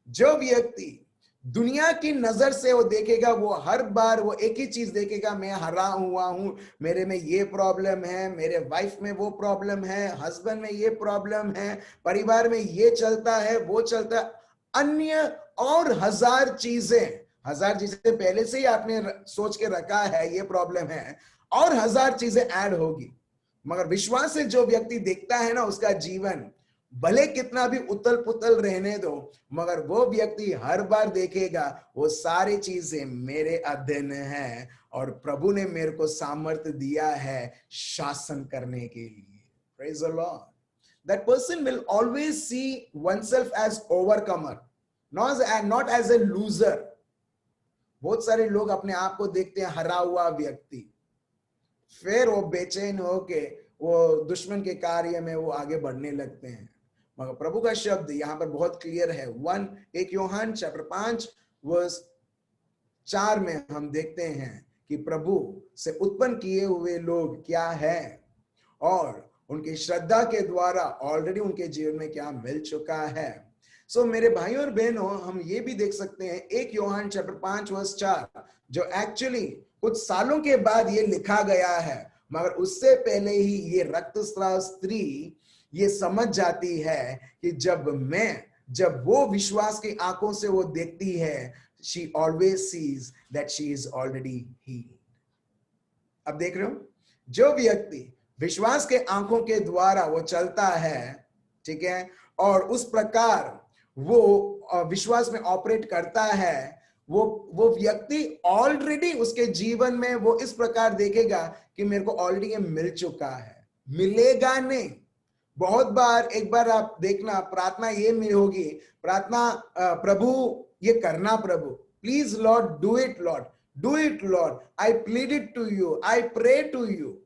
जो व्यक्ति दुनिया की नजर से वो देखेगा, वो हर बार वो एक ही चीज देखेगा, मैं हरा हुआ हूं, मेरे में ये प्रॉब्लम है, मेरे वाइफ में वो प्रॉब्लम है, हस्बैंड में ये प्रॉब्लम है, परिवार में ये चलता है, वो चलता है, अन्य और हजार चीजें पहले से ही आपने सोच के रखा है ये प्रॉब्लम है, और हजार चीजें ऐड होगी। मगर विश्वास से जो व्यक्ति देखता है ना, उसका जीवन भले कितना भी उतल पुतल रहने दो, मगर वो व्यक्ति हर बार देखेगा वो सारी चीजें मेरे अधीन है, और प्रभु ने मेरे को सामर्थ्य दिया है शासन करने के लिए। Praise the Lord. That person will always see oneself as overcomer, not as a loser. बहुत सारे लोग अपने आप को देखते हैं हरा हुआ व्यक्ति, फिर वो बेचैन होके वो दुश्मन के कार्य में वो आगे बढ़ने लगते हैं। मगर प्रभु का शब्द यहाँ पर बहुत क्लियर है। 1 यूहन्ना चैप्टर 5 वर्स 4 में हम देखते हैं कि प्रभु से उत्पन्न किए हुए लोग क्या है, और उनकी श्रद्धा के द्वारा ऑलरेडी उनके जीवन में क्या मिल चुका है। सो मेरे भाई और बहनों, हम ये भी देख सकते हैं 1 यूहन्ना चैप्टर 5 वर्स 4, जो एक्चुअली कुछ सालों के बाद ये लिखा गया है, मगर उससे पहले ही ये रक्तस्राव स्त्री ये समझ जाती है कि जब वो विश्वास की आंखों से वो देखती है, she always sees that she is already healed. अब देख रहे हो, जो व्यक्ति विश्वास के आंखों के द्वारा वो चलता है, ठीक है, और उस प्रकार वो विश्वास में ऑपरेट करता है, वो व्यक्ति ऑलरेडी उसके जीवन में वो इस प्रकार देखेगा कि मेरे को ऑलरेडी ये मिल चुका है। मिलेगा नहीं, बहुत बार, एक बार आप देखना, प्रार्थना ये में होगी, प्रार्थना प्रभु ये करना, प्रभु please lord do it, lord I plead it to you, I pray to you,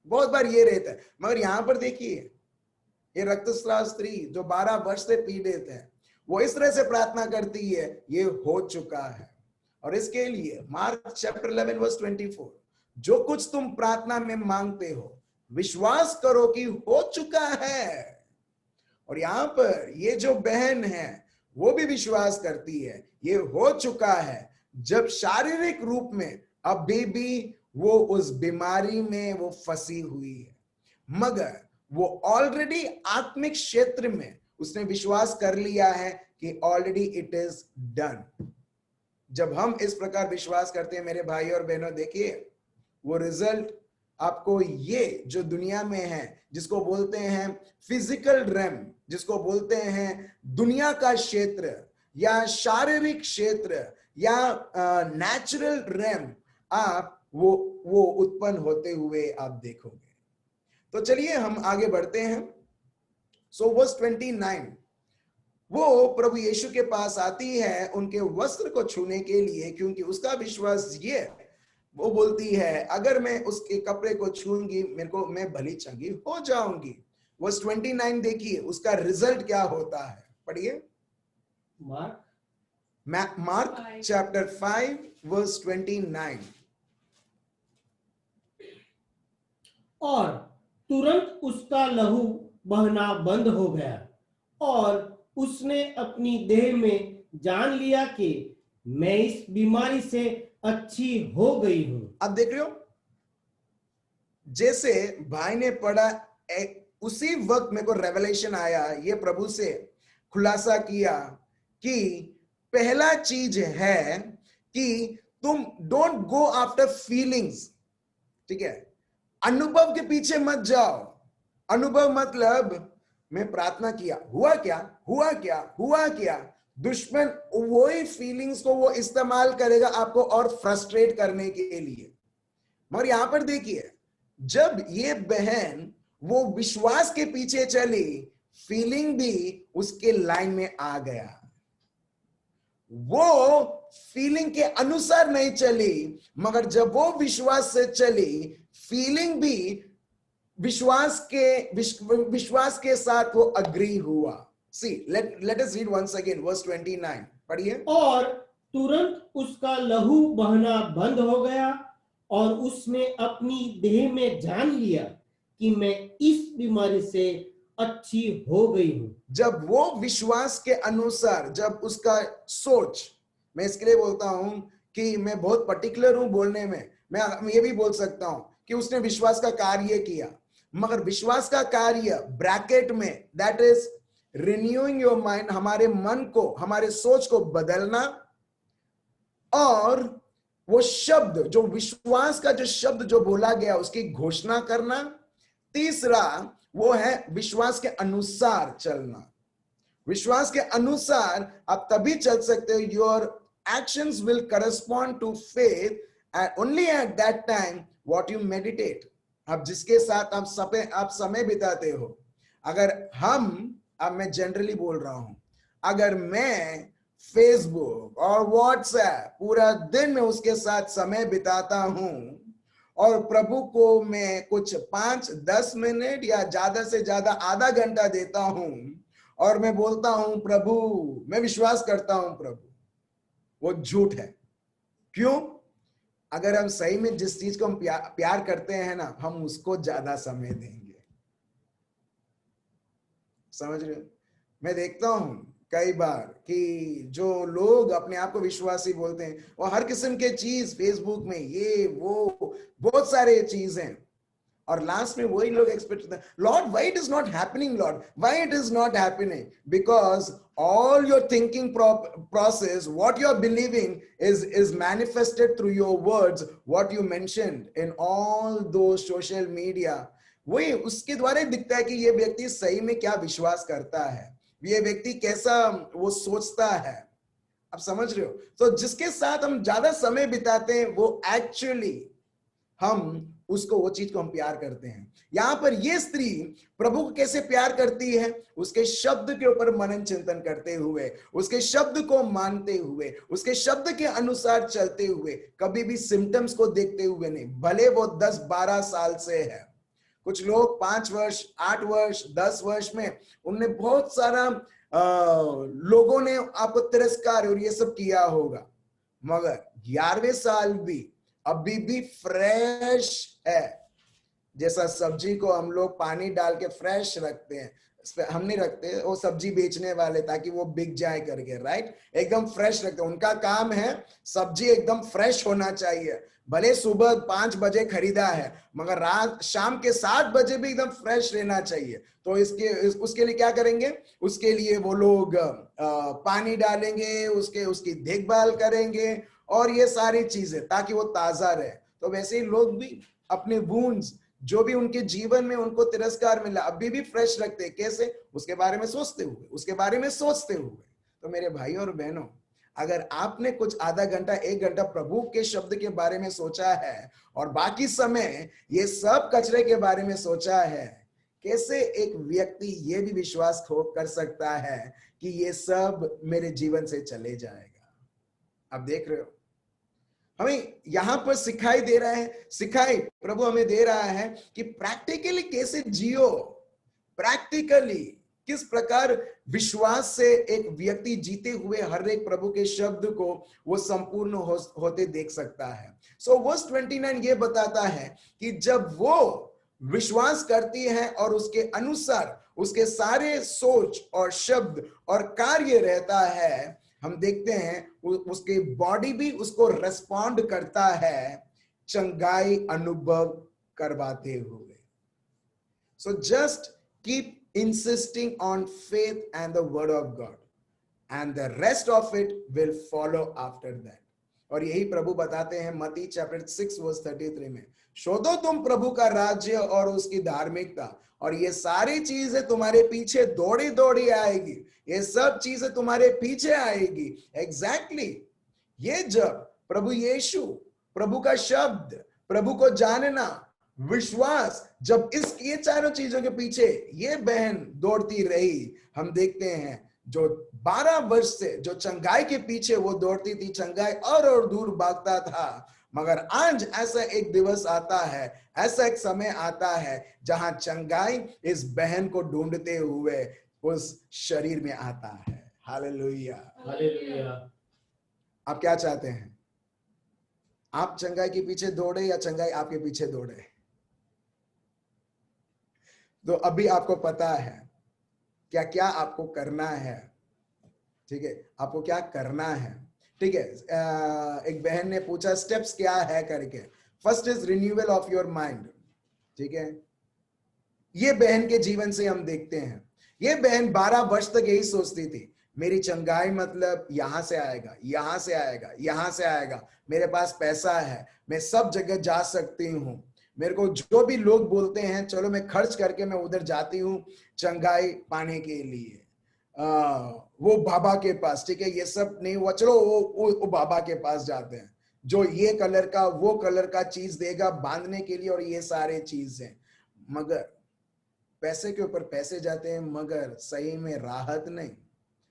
बहुत बार ये रहता है। मगर यहां पर देखिए, ये रक्तस्राव स्त्री जो 12 वर्ष से पीड़ित है, वो इस तरह से प्रार्थना करती है, ये हो चुका है। और इसके लिए मार्क चैप्टर 11 वर्स 24, जो कुछ तुम प्रार्थना में मांगते हो विश्वास करो कि हो चुका है। और यहां पर ये जो बहन है वो भी विश्वास करती है ये हो चुका है, जब शारीरिक रूप में अभी भी वो उस बीमारी में वो फंसी हुई है, मगर वो ऑलरेडी आत्मिक क्षेत्र में उसने विश्वास कर लिया है कि ऑलरेडी इट इज डन। जब हम इस प्रकार विश्वास करते हैं मेरे भाई और बहनों, देखिए वो रिजल्ट आपको ये जो दुनिया में है, जिसको बोलते हैं फिजिकल रेम, जिसको बोलते हैं दुनिया का क्षेत्र या शारीरिक क्षेत्र या नेचुरल रेम, आप वो उत्पन्न होते हुए आप देखोगे। तो चलिए हम आगे बढ़ते हैं। सो वर्स 29, वो प्रभु यीशु के पास आती है उनके वस्त्र को छूने के लिए, क्योंकि उसका विश्वास ये, वो बोलती है अगर मैं उसके कपड़े को छूंगी मैं भली चंगी हो जाऊंगी। वर्स 29 देखिए उसका रिजल्ट क्या होता है, पढ़िए। Mark chapter 5 verse 29। और तुरंत उसका लहू बहना बंद हो गया और उसने अपनी देह में जान लिया कि मैं इस बीमारी से अच्छी हो गई हूं। अब देख रहे हो, जैसे भाई ने पढ़ा, उसी वक्त मेरे को रेवलेशन आया, ये प्रभु से खुलासा किया कि पहला चीज है कि तुम डोंट गो आफ्टर फीलिंग्स, ठीक है? अनुभव के पीछे मत जाओ। अनुभव मतलब मैं प्रार्थना किया, हुआ क्या हुआ क्या हुआ क्या, दुश्मन वही फीलिंग्स को वो इस्तेमाल करेगा आपको और फ्रस्ट्रेट करने के लिए। मगर यहां पर देखिए, जब ये बहन वो विश्वास के पीछे चली, फीलिंग भी उसके लाइन में आ गया। वो फीलिंग के अनुसार नहीं चली, मगर जब वो विश्वास से चली, फीलिंग भी विश्वास के साथ वो अग्री हुआ। See let us read once again verse 29, पढ़िए। और तुरंत उसका लहू बहना बंद हो गया और उसने अपनी देह में जान लिया कि मैं इस बीमारी से अच्छी हो गई हूं। जब वो विश्वास के अनुसार, जब उसका सोच, मैं इसके लिए बोलता हूं कि मैं बहुत पर्टिकुलर हूं बोलने में, मैं ये भी बोल सकता हूं कि उसने विश्वास का कार्य किया, मगर विश्वास का कार्य ब्रैकेट में, that is renewing your mind, हमारे मन को, हमारे सोच को बदलना, और वो शब्द जो विश्वास का जो शब्द जो बोला गया उसकी घोषणा करना। तीसरा वो है विश्वास के अनुसार चलना। विश्वास के अनुसार आप तभी चल सकते हो, your actions will correspond to faith and only at that time what you meditate. अब जिसके साथ आप समय बिताते हो, अगर अब मैं जनरली बोल रहा हूं, अगर मैं फेसबुक और व्हाट्सएप पूरा दिन में उसके साथ समय बिताता हूं और प्रभु को मैं कुछ 5-10 मिनट या ज्यादा से ज्यादा आधा घंटा देता हूं और मैं बोलता हूं प्रभु मैं विश्वास करता हूं प्रभु, वो झूठ है। क्यों? अगर हम सही में जिस चीज को हम प्यार करते हैं ना, हम उसको ज्यादा समय देंगे। समझ रहे हो? मैं देखता हूं कई बार कि जो लोग अपने आप को विश्वासी बोलते हैं, वो हर किस्म के चीज फेसबुक में, ये वो बहुत सारे चीज हैं, और लास्ट में वही लोग एक्सपेक्ट करते हैं, Lord why it is not happening, Lord why it is not happening, because all your thinking process, what you're believing is manifested through your words, what you mentioned in all those social media। वही उसके द्वारा दिखता है कि ये व्यक्ति सही में क्या विश्वास करता है, ये व्यक्ति कैसा वो सोचता है। आप समझ रहे हो? तो जिसके साथ हम ज्यादा समय बिताते हैं वो एक्चुअली हम उसको, वो चीज को हम प्यार करते हैं। यहां पर ये स्त्री प्रभु को कैसे प्यार करती है? उसके शब्द के ऊपर मनन चिंतन करते हुए, उसके शब्द को मानते हुए, उसके शब्द के अनुसार चलते हुए, कभी भी सिम्टम्स को देखते हुए नहीं। भले वो 10-12 साल से है, कुछ लोग 5 वर्ष 8 वर्ष 10 वर्ष में उनने बहुत सारा लोगों ने आपको तिरस्कार और ये सब किया होगा, मगर 11वें साल भी अभी भी फ्रेश है। जैसा सब्जी को हम लोग पानी डाल के फ्रेश रखते हैं, हम नहीं रखते, वो सब्जी बेचने वाले ताकि वो बिक जाए करके, राइट? एकदम फ्रेश रखते हैं, उनका काम है सब्जी एकदम फ्रेश होना चाहिए। भले सुबह 5 बजे खरीदा है, मगर रात शाम के 7 बजे भी एकदम फ्रेश रहना चाहिए। तो उसके लिए क्या करेंगे? उसके लिए वो लोग पानी डालेंगे, उसकी देखभाल करेंगे और ये सारी चीजें, ताकि वो ताजा रहे। तो वैसे ही लोग भी अपने वुंड्स, जो भी उनके जीवन में उनको तिरस्कार मिला, अभी भी फ्रेश रखते हैं। कैसे? उसके बारे में सोचते हुए, उसके बारे में सोचते हुए। तो मेरे भाइयों और बहनों, अगर आपने कुछ आधा घंटा 1 घंटा प्रभु के शब्द के बारे में सोचा है और बाकी समय ये सब कचरे के बारे में सोचा है, कैसे एक व्यक्ति ये भी विश्वास कर सकता है कि ये सब मेरे जीवन से चले जाएगा? आप देख रहे हो, हमें यहां पर सिखाई दे रहा है, सिखाई प्रभु हमें दे रहा है कि प्रैक्टिकली कैसे जियो, प्रैक्टिकली किस प्रकार विश्वास से एक व्यक्ति जीते हुए हर एक प्रभु के शब्द को वो संपूर्ण होते देख सकता है। सो वर्स 29 ये बताता है कि जब वो विश्वास करती है और उसके अनुसार उसके सारे सोच और शब्द और कार्य रहता है, हम देखते हैं उसके बॉडी भी उसको रेस्पॉन्ड करता है चंगाई अनुभव करवाते हुए। So just keep insisting on faith and the word of God, and the rest of it will follow after that. और यही प्रभु बताते हैं मत्ती चैप्टर 6 वर्स 33 में, शोधो तुम प्रभु का राज्य और उसकी धार्मिकता, और ये सारी चीजें तुम्हारे पीछे दौड़ी दौड़ी आएगी, ये सब चीजें तुम्हारे पीछे आएगी। एग्जैक्टली ये जब प्रभु यीशु, प्रभु का शब्द, प्रभु को जानना, विश्वास, जब ये चारों चीजों के पीछे ये बहन दौड़ती रही, हम देखते हैं जो 12 वर्ष से जो चंगाई के पीछे वो दौड़ती थी, चंगाई और दूर भागता था, मगर आज ऐसा एक दिवस आता है, ऐसा एक समय आता है जहां चंगाई इस बहन को ढूंढते हुए उस शरीर में आता है। Hallelujah, hallelujah. आप क्या चाहते हैं? आप चंगाई के पीछे दौड़े या चंगाई आपके पीछे दौड़े? तो अभी आपको पता है क्या क्या आपको करना है, ठीक है? आपको क्या करना है, ठीक है? एक बहन ने पूछा स्टेप्स क्या है करके। First is renewal of your mind, ठीक है? ये बहन के जीवन से हम देखते हैं, ये बहन 12 वर्ष तक यही सोचती थी, मेरी चंगाई मतलब यहां से आएगा, यहां से आएगा, यहां से आएगा, मेरे पास पैसा है, मैं सब जगह जा सकती हूं, मेरे को जो भी लोग बोलते हैं चलो मैं खर्च करके मैं उधर जाती हूँ चंगाई पाने के लिए। वो बाबा के पास, ठीक है? ये सब नहीं हुआ, चलो वो बाबा के पास जाते हैं जो ये कलर का वो कलर का चीज देगा बांधने के लिए, और ये सारे चीज हैं, मगर पैसे के ऊपर पैसे जाते हैं, मगर सही में राहत नहीं,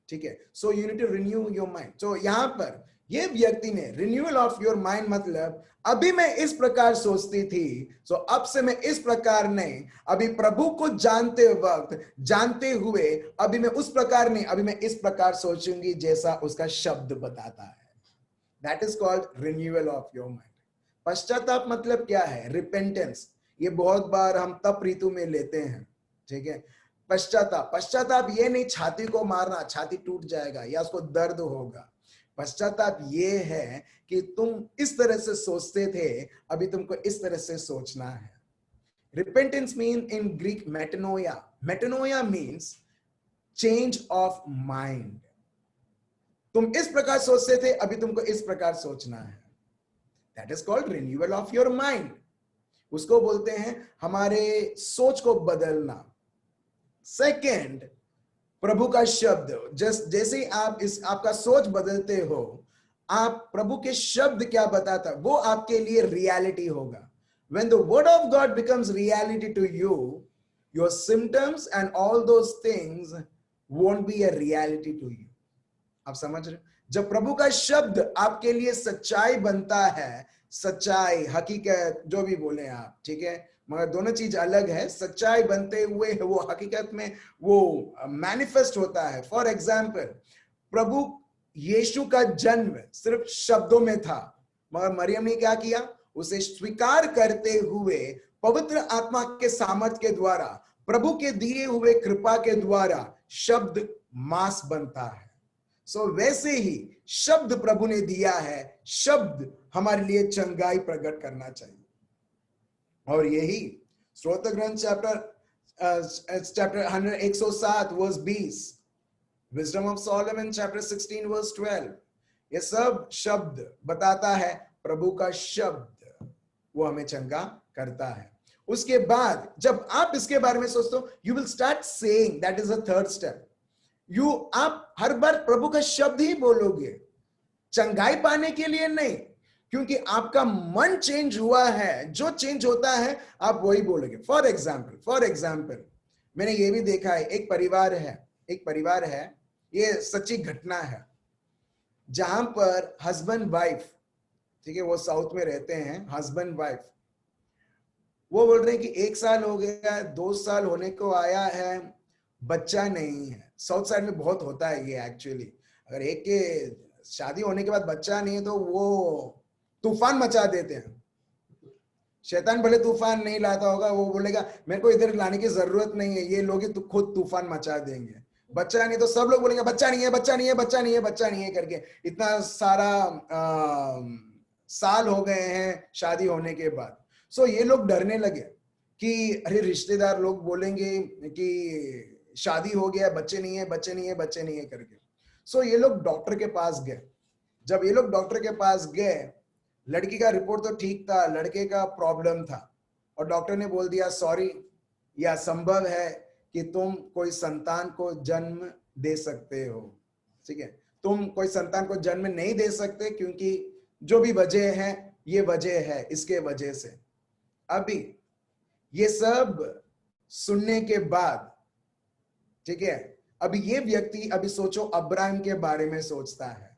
ठीक है? So you need to renew your mind. तो यहाँ पर ये व्यक्ति ने रिन्यूअल ऑफ योर माइंड मतलब अभी मैं इस प्रकार सोचती थी, सो अब से मैं इस प्रकार नहीं, अभी प्रभु को जानते वक्त, जानते हुए अभी मैं उस प्रकार नहीं, अभी मैं इस प्रकार सोचूंगी जैसा उसका शब्द बताता है। That is called renewal of your mind. पश्चाताप मतलब क्या है? रिपेंटेंस। ये बहुत बार हम तप ऋतु में लेते हैं, ठीक है? पश्चाताप ये नहीं छाती को मारना, छाती टूट जाएगा या उसको दर्द होगा। पश्चाताप ये है कि तुम इस तरह से सोचते थे, अभी तुमको इस तरह से सोचना है। Repentance mean in Greek metanoia. Metanoia means change of mind. तुम इस प्रकार सोचते थे, अभी तुमको इस प्रकार सोचना है। That is called renewal of your mind. उसको बोलते हैं हमारे सोच को बदलना। सेकेंड, प्रभु का शब्द, जैसे ही आप आपका सोच बदलते हो, आप प्रभु के शब्द क्या बताता है वो आपके लिए रियलिटी होगा। When the word of God becomes reality to you, your symptoms and all those things won't be a reality to you. आप समझ रहे? जब प्रभु का शब्द आपके लिए सच्चाई बनता है, सच्चाई, हकीकत, जो भी बोले आप, ठीक है? मगर दोनों चीज अलग है। सच्चाई बनते हुए वो हकीकत में वो मैनिफेस्ट होता है। फॉर एग्जाम्पल, प्रभु यीशु का जन्म सिर्फ शब्दों में था, मगर मरियम ने क्या किया? उसे स्वीकार करते हुए पवित्र आत्मा के सामर्थ्य के द्वारा, प्रभु के दिए हुए कृपा के द्वारा शब्द मांस बनता है। सो वैसे ही शब्द प्रभु ने दिया है, शब्द हमारे लिए चंगाई प्रकट करना चाहिए। और यही स्तोत्र ग्रंथ chapter 107 verse 20, wisdom of Solomon chapter 16 verse 12, ये सब शब्द बताता है प्रभु का शब्द। वो हमें चंगा करता है। उसके बाद जब आप इसके बारे में सोचते हो, you will start saying, that is a third step. आप हर बार प्रभु का शब्द ही बोलोगे, चंगाई पाने के लिए नहीं, क्योंकि आपका मन चेंज हुआ है। जो चेंज होता है आप वही बोलोगे। फॉर एग्जाम्पल मैंने ये भी देखा है, एक परिवार है, ये सच्ची घटना है, जहां पर हस्बैंड वाइफ, ठीक है, वो साउथ में रहते हैं, हस्बैंड वाइफ, वो बोल रहे हैं कि 1 साल हो गया, 2 साल होने को आया है, बच्चा नहीं है। साउथ साइड में बहुत होता है ये एक्चुअली। अगर एक के शादी होने के बाद बच्चा नहीं है तो वो तूफान मचा देते हैं। शैतान भले तूफान नहीं लाता होगा, वो बोलेगा मेरे को इधर लाने की जरूरत नहीं है, ये लोग ही खुद तूफान मचा देंगे। बच्चा नहीं तो सब लोग बोलेंगे बच्चा नहीं है, बच्चा नहीं है, बच्चा नहीं है, बच्चा नहीं है करके। इतना सारा साल हो गए हैं शादी होने के बाद। सो ये लोग डरने लगे कि अरे रिश्तेदार लोग बोलेंगे कि शादी हो गया, बच्चे नहीं है, बच्चे नहीं है, बच्चे नहीं है करके। सो ये लोग डॉक्टर के पास गए। जब ये लोग डॉक्टर के पास गए, लड़की का रिपोर्ट तो ठीक था, लड़के का प्रॉब्लम था, और डॉक्टर ने बोल दिया सॉरी, यह संभव है कि तुम कोई संतान को जन्म दे सकते हो। ठीक है, तुम कोई संतान को जन्म नहीं दे सकते क्योंकि जो भी वजह है, ये वजह है, इसके वजह से। अभी ये सब सुनने के बाद, ठीक है, अभी ये व्यक्ति, अभी सोचो अब्राहम के बारे में सोचता है।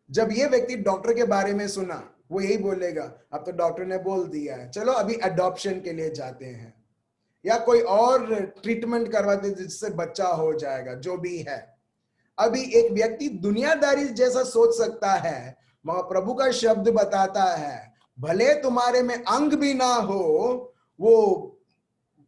जब ये व्यक्ति डॉक्टर के बारे में सुना, वो यही बोलेगा अब तो डॉक्टर ने बोल दिया है, चलो अभी अडॉप्शन के लिए जाते हैं, या कोई और ट्रीटमेंट करवाते हैं जिससे बच्चा हो जाएगा, जो भी है। अभी एक व्यक्ति दुनियादारी जैसा सोच सकता है, मगर प्रभु का शब्द बताता है भले तुम्हारे में अंग भी ना हो वो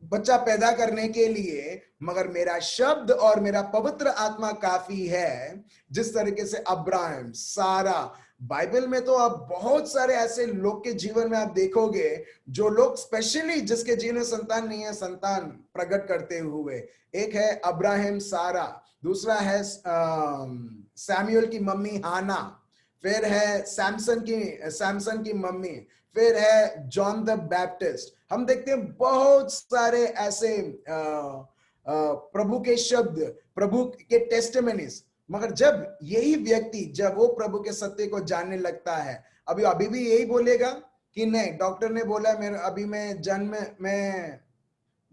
बच्चा पैदा करने के लिए, मगर मेरा शब्द और मेरा पवित्र आत्मा काफी है। जिस तरीके से अब्राहम, सारा, बाइबल में तो आप बहुत सारे ऐसे लोग के जीवन में आप देखोगे, जो लोग स्पेशली जिसके जीवन में संतान नहीं है, संतान प्रकट करते हुए। एक है अब्राहम, सारा, दूसरा है सैमुअल की मम्मी हाना, फिर है सैमसन की मम्मी, फिर है जॉन द बैप्टिस्ट। हम देखते हैं बहुत सारे ऐसे प्रभु के शब्द, प्रभु के टेस्टिमनीज। मगर जब यही व्यक्ति, जब वो प्रभु के सत्य को जानने लगता है, अभी भी यही बोलेगा कि नहीं, डॉक्टर ने बोला मेरा अभी मैं जन्म में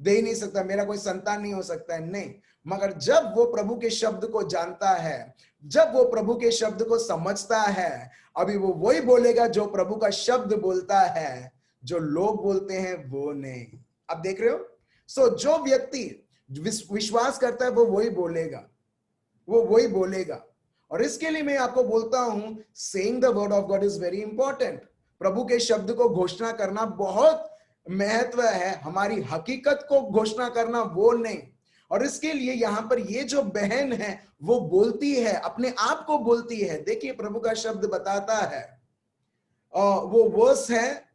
दे ही नहीं सकता, मेरा कोई संतान नहीं हो सकता है, नहीं। मगर जब वो प्रभु के शब्द को जानता है, जब वो प्रभु के शब्द को समझता है, अभी वो वही बोलेगा जो प्रभु का शब्द बोलता है, जो लोग बोलते हैं वो नहीं। आप देख रहे हो? सो जो व्यक्ति विश्वास करता है वो वही बोलेगा, वो वही बोलेगा। और इसके लिए मैं आपको बोलता हूं, saying the word of God is very important. प्रभु के शब्द को घोषणा करना बहुत महत्व है, हमारी हकीकत को घोषणा करना वो नहीं। और इसके लिए यहां पर ये जो बहन है वो बोलती है, अपने आप को बोलती है। देखिए प्रभु का शब्द बताता है, वो वर्स है,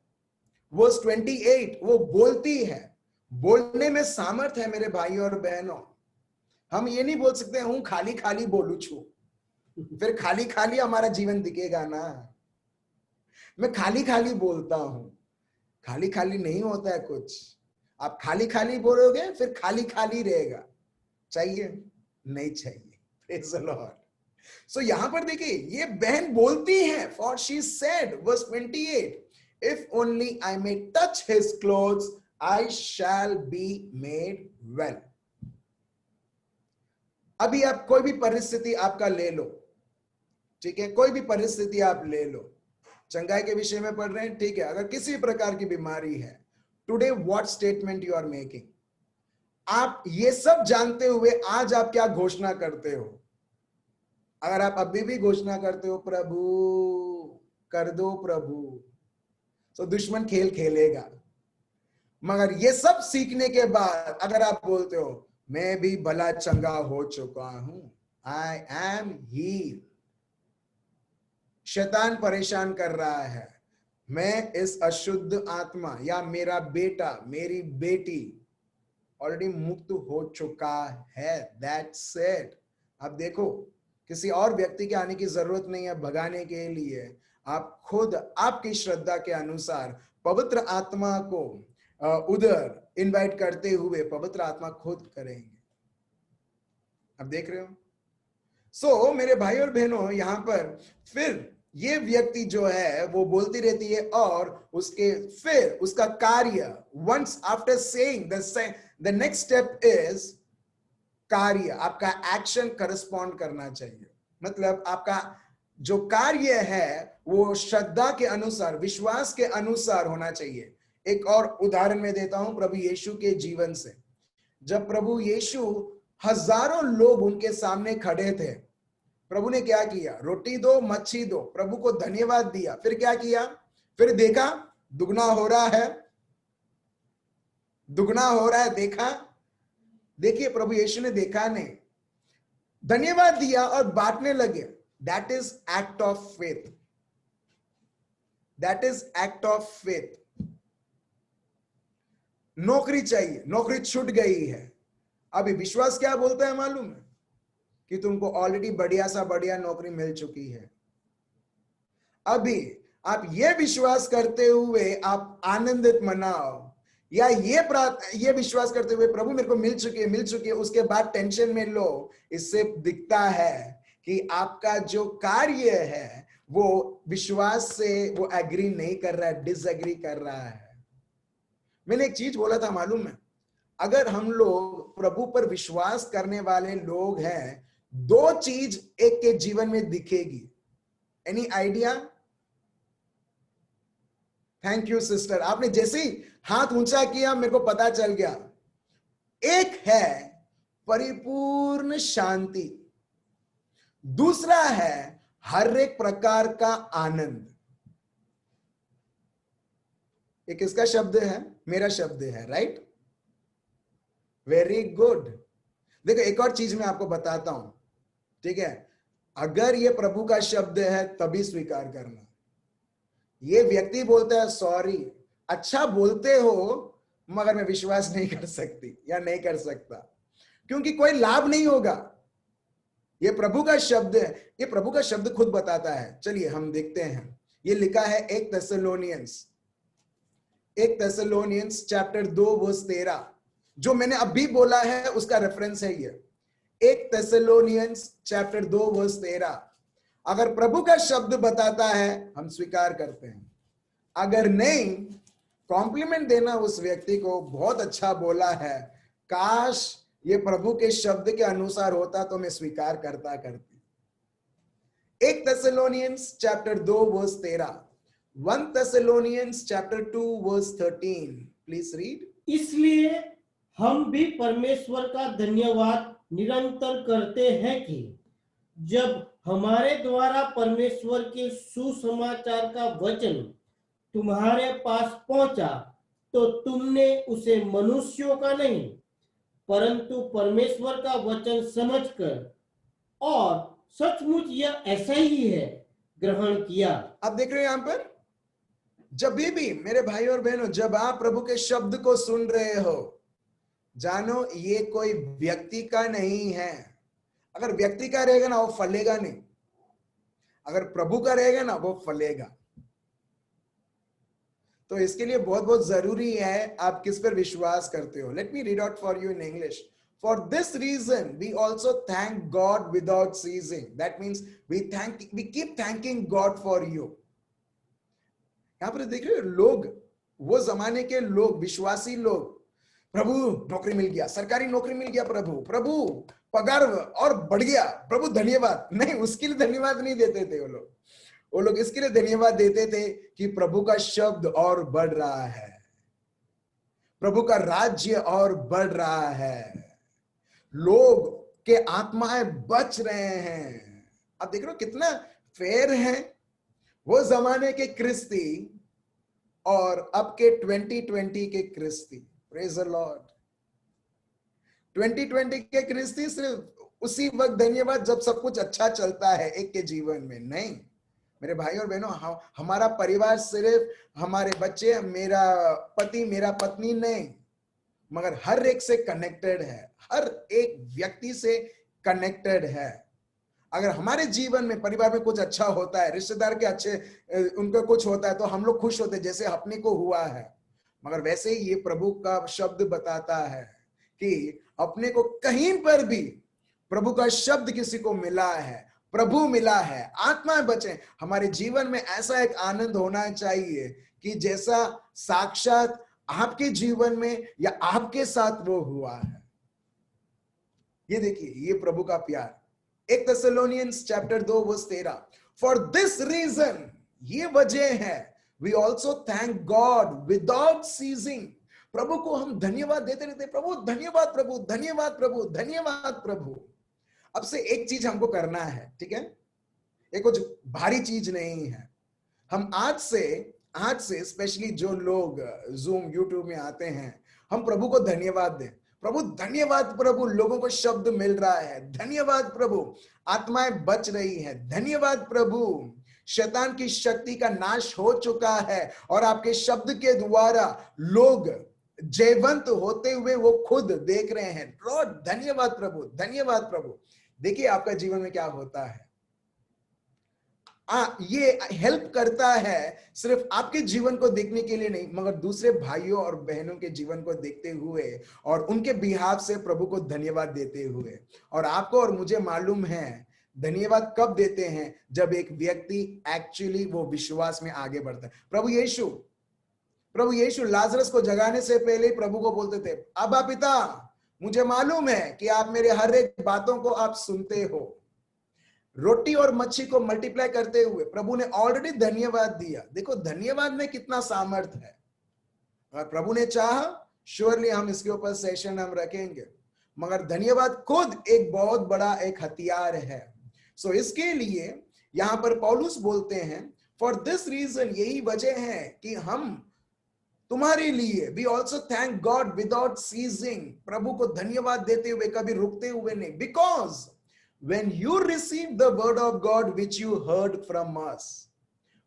वर्स 28, वो बोलती है। बोलने में सामर्थ है मेरे भाइयों और बहनों। हम ये नहीं बोल सकते हूं खाली खाली बोलू छू, फिर खाली खाली हमारा जीवन दिखेगा ना। मैं खाली खाली बोलता हूं, खाली खाली नहीं होता है कुछ। आप खाली खाली बोलोगे फिर खाली खाली रहेगा। चाहिए? नहीं चाहिए। Praise the Lord. सो यहां पर देखिए ये बहन बोलती है, for she said, verse 28, if only I may touch his clothes I shall be made well. अभी आप कोई भी परिस्थिति आपका ले लो, ठीक है, कोई भी परिस्थिति आप ले लो, चंगाई के विषय में पढ़ रहे हैं, ठीक है, अगर किसी प्रकार की बीमारी है, today what statement you are making? आप ये सब जानते हुए आज आप क्या घोषणा करते हो? अगर आप अभी भी घोषणा करते हो प्रभु कर दो प्रभु, तो दुश्मन खेल खेलेगा। मगर ये सब सीखने के बाद अगर आप बोलते हो मैं भी भला चंगा हो चुका हूं, आई एम हील, शैतान परेशान कर रहा है, मैं इस अशुद्ध आत्मा या मेरा बेटा मेरी बेटी ऑलरेडी मुक्त हो चुका है, दैट्स इट। अब देखो किसी और व्यक्ति के आने की जरूरत नहीं है भगाने के लिए। आप खुद आपकी श्रद्धा के अनुसार पवित्र आत्मा को उधर इनवाइट करते हुए पवित्र आत्मा खुद करेंगे। अब देख रहे हो? सो मेरे भाई और बहनों, यहां पर फिर ये व्यक्ति जो है वो बोलती रहती है और उसके फिर उसका कार्य, once after saying the next step is कार्य, आपका एक्शन करस्पॉन्ड करना चाहिए। मतलब आपका जो कार्य है वो श्रद्धा के अनुसार, विश्वास के अनुसार होना चाहिए। एक और उदाहरण मैं देता हूं प्रभु यीशु के जीवन से। जब प्रभु यीशु, हजारों लोग उनके सामने खड़े थे, प्रभु ने क्या किया? रोटी दो, मच्छी दो, प्रभु को धन्यवाद दिया, फिर क्या किया? फिर देखा दुगना हो रहा है, दुगना हो रहा है, देखा। देखिए प्रभु यीशु ने देखा नहीं, धन्यवाद दिया और बांटने लगे। That is act of faith, that is act of faith. नौकरी चाहिए, नौकरी छूट गई है, अभी विश्वास क्या बोलता है मालूम है? कि तुमको ऑलरेडी बढ़िया सा बढ़िया नौकरी मिल चुकी है। अभी आप ये विश्वास करते हुए आप आनंदित मनाओ, या ये विश्वास करते हुए प्रभु मेरे को मिल चुकी है, उसके बाद टेंशन में लो। इससे दिखता है कि आपका जो कार्य है वो विश्वास से वो एग्री नहीं कर रहा है, डिसएग्री कर रहा है। मैंने एक चीज बोला था मालूम है? अगर हम लोग प्रभु पर विश्वास करने वाले लोग हैं, दो चीज एक के जीवन में दिखेगी। Any idea? Thank you sister, आपने जैसे ही हाथ ऊंचा किया मेरे को पता चल गया। एक है परिपूर्ण शांति, दूसरा है हर एक प्रकार का आनंद। ये किसका शब्द है? मेरा शब्द है, राइट? Very good. देखो एक और चीज मैं आपको बताता हूं, ठीक है? अगर ये प्रभु का शब्द है तभी स्वीकार करना। ये व्यक्ति बोलता है सॉरी, अच्छा बोलते हो मगर मैं विश्वास नहीं कर सकती या नहीं कर सकता, क्योंकि कोई लाभ नहीं होगा। ये प्रभु का शब्द है, ये प्रभु का शब्द खुद बताता है। चलिए हम देखते हैं, ये लिखा है 1 थेसलोनियंस चैप्टर 2 वर्स 13। जो मैंने अभी बोला है उसका रेफरेंस है ये 1 थेसलोनियंस चैप्टर 2 वर्स 13। अगर प्रभु का शब्द बताता है हम स्वीकार करते हैं, अगर नहीं, कॉम्प्लीमेंट देना उस व्यक्ति को, बहुत अच्छा बोला है, काश ये प्रभु के शब्द के अनुसार होता तो मैं स्वीकार करती। 1 Thessalonians chapter 2 verse 13, 1 Thessalonians chapter 2 verse 13, please read. इसलिए हम भी परमेश्वर का धन्यवाद निरंतर करते हैं कि जब हमारे द्वारा परमेश्वर के सुसमाचार का वचन तुम्हारे पास पहुंचा तो तुमने उसे मनुष्यों का नहीं परंतु परमेश्वर का वचन समझकर और सचमुच यह ऐसा ही है ग्रहण किया। आप देख रहे हैं यहां पर, जब भी मेरे भाई और बहनों, जब आप प्रभु के शब्द को सुन रहे हो, जानो ये कोई व्यक्ति का नहीं है। अगर व्यक्ति का रहेगा ना वो फलेगा नहीं, अगर प्रभु का रहेगा ना वो फलेगा। तो इसके लिए बहुत बहुत जरूरी है आप किस पर विश्वास करते हो। Let me read out for you in English. For this reason, we also thank God without ceasing. That means we keep thanking God for you. यहां पर देख रहे हो, लोग, वो जमाने के लोग, विश्वासी लोग, प्रभु नौकरी मिल गया, सरकारी नौकरी मिल गया, प्रभु पगार और बढ़ गया, प्रभु धन्यवाद। नहीं, उसके लिए धन्यवाद नहीं देते थे वो लोग इसके लिए धन्यवाद देते थे कि प्रभु का शब्द और बढ़ रहा है, प्रभु का राज्य और बढ़ रहा है, लोग के आत्माएं बच रहे हैं। आप देख रहे हो कितना फेयर है वो जमाने के क्रिस्ती और अब के 2020 के क्रिस्ती। Praise the Lord. 2020 के क्रिस्ती सिर्फ उसी वक्त धन्यवाद जब सब कुछ अच्छा चलता है एक के जीवन में। नहीं मेरे भाई और बहनों, हमारा परिवार सिर्फ हमारे बच्चे, मेरा पति, मेरा पत्नी नहीं, मगर हर एक से कनेक्टेड है, हर एक व्यक्ति से कनेक्टेड है। अगर हमारे जीवन में परिवार में कुछ अच्छा होता है, रिश्तेदार के अच्छे उनका कुछ होता है, तो हम लोग खुश होते हैं जैसे अपने को हुआ है। मगर वैसे ही ये प्रभु का शब्द बताता है कि अपने को कहीं पर भी प्रभु का शब्द किसी को मिला है, प्रभु मिला है, आत्माएं बचे, हमारे जीवन में ऐसा एक आनंद होना चाहिए कि जैसा साक्षात आपके जीवन में या आपके साथ वो हुआ है। ये देखिए, ये प्रभु का प्यार। 1 Thessalonians chapter 2 verse 13, for this reason, ये वजह है, we also thank God without ceasing, प्रभु को हम धन्यवाद देते रहते, प्रभु धन्यवाद, प्रभु धन्यवाद, प्रभु धन्यवाद, प्रभु। अब से एक चीज हमको करना है, ठीक है, ये कुछ भारी चीज नहीं है। हम आज से स्पेशली जो लोग जूम यूट्यूब में आते हैं, हम प्रभु को धन्यवाद दें। प्रभु धन्यवाद, प्रभु लोगों को शब्द मिल रहा है, धन्यवाद प्रभु, आत्माएं बच रही है, धन्यवाद प्रभु, शैतान की शक्ति का नाश हो चुका है और आपके शब्द के द्वारा लोग जयवंत होते हुए वो खुद देख रहे हैं। लॉर्ड धन्यवाद प्रभु, धन्यवाद प्रभु। देखिए आपका जीवन में क्या होता है। ये हेल्प करता है सिर्फ आपके जीवन को देखने के लिए नहीं, मगर दूसरे भाइयों और बहनों के जीवन को देखते हुए और उनके बिहाफ से प्रभु को धन्यवाद देते हुए। और आपको और मुझे मालूम है धन्यवाद कब देते हैं, जब एक व्यक्ति एक्चुअली वो विश्वास में आगे बढ़ता है। प्रभु यीशु लाजरस को जगाने से पहले ही प्रभु को बोलते थे, अब्बा पिता, मुझे मालूम है कि आप मेरे हर एक बातों को आप सुनते हो। रोटी और मच्छी को मल्टीप्लाई करते हुए प्रभु ने ऑलरेडी धन्यवाद दिया। देखो धन्यवाद में कितना सामर्थ्य है। अगर प्रभु ने चाहा, श्योरली हम इसके ऊपर सेशन हम रखेंगे, मगर धन्यवाद खुद एक बहुत बड़ा एक हथियार है। सो इसके लिए यहां पर पौलुस बोलते हैं, फॉर दिस रीजन, यही वजह है कि हम तुम्हारे लिए we also thank God without ceasing, प्रभु को धन्यवाद देते हुए, कभी रुकते हुए नहीं। Because when you receive the word of God which you heard from us,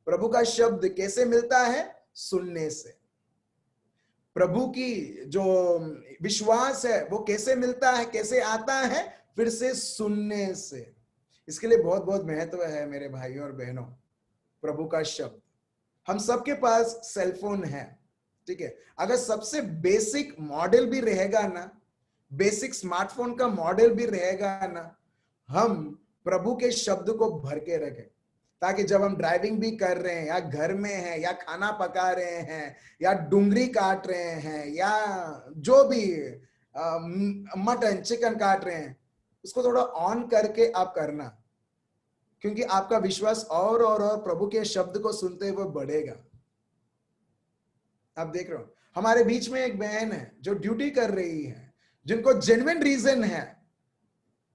प्रभु का शब्द कैसे मिलता है? सुनने से। प्रभु की जो विश्वास है वो कैसे मिलता है, कैसे आता है? फिर से सुनने से। इसके लिए बहुत बहुत महत्व है मेरे भाइयों और बहनों, प्रभु का शब्द। हम सबके पास सेलफोन है, ठीक है, अगर सबसे बेसिक मॉडल भी रहेगा ना, बेसिक स्मार्टफोन का मॉडल भी रहेगा ना, हम प्रभु के शब्द को भर के रखें, ताकि जब हम ड्राइविंग भी कर रहे हैं या घर में हैं या खाना पका रहे हैं या डुंगरी काट रहे हैं या जो भी मटन चिकन काट रहे हैं, उसको थोड़ा ऑन करके आप करना, क्योंकि आपका विश्वास और प्रभु के शब्द को सुनते हुए बढ़ेगा। आप देख रहे हो, हमारे बीच में एक बहन है जो ड्यूटी कर रही है, जिनको जेन्युइन रीजन है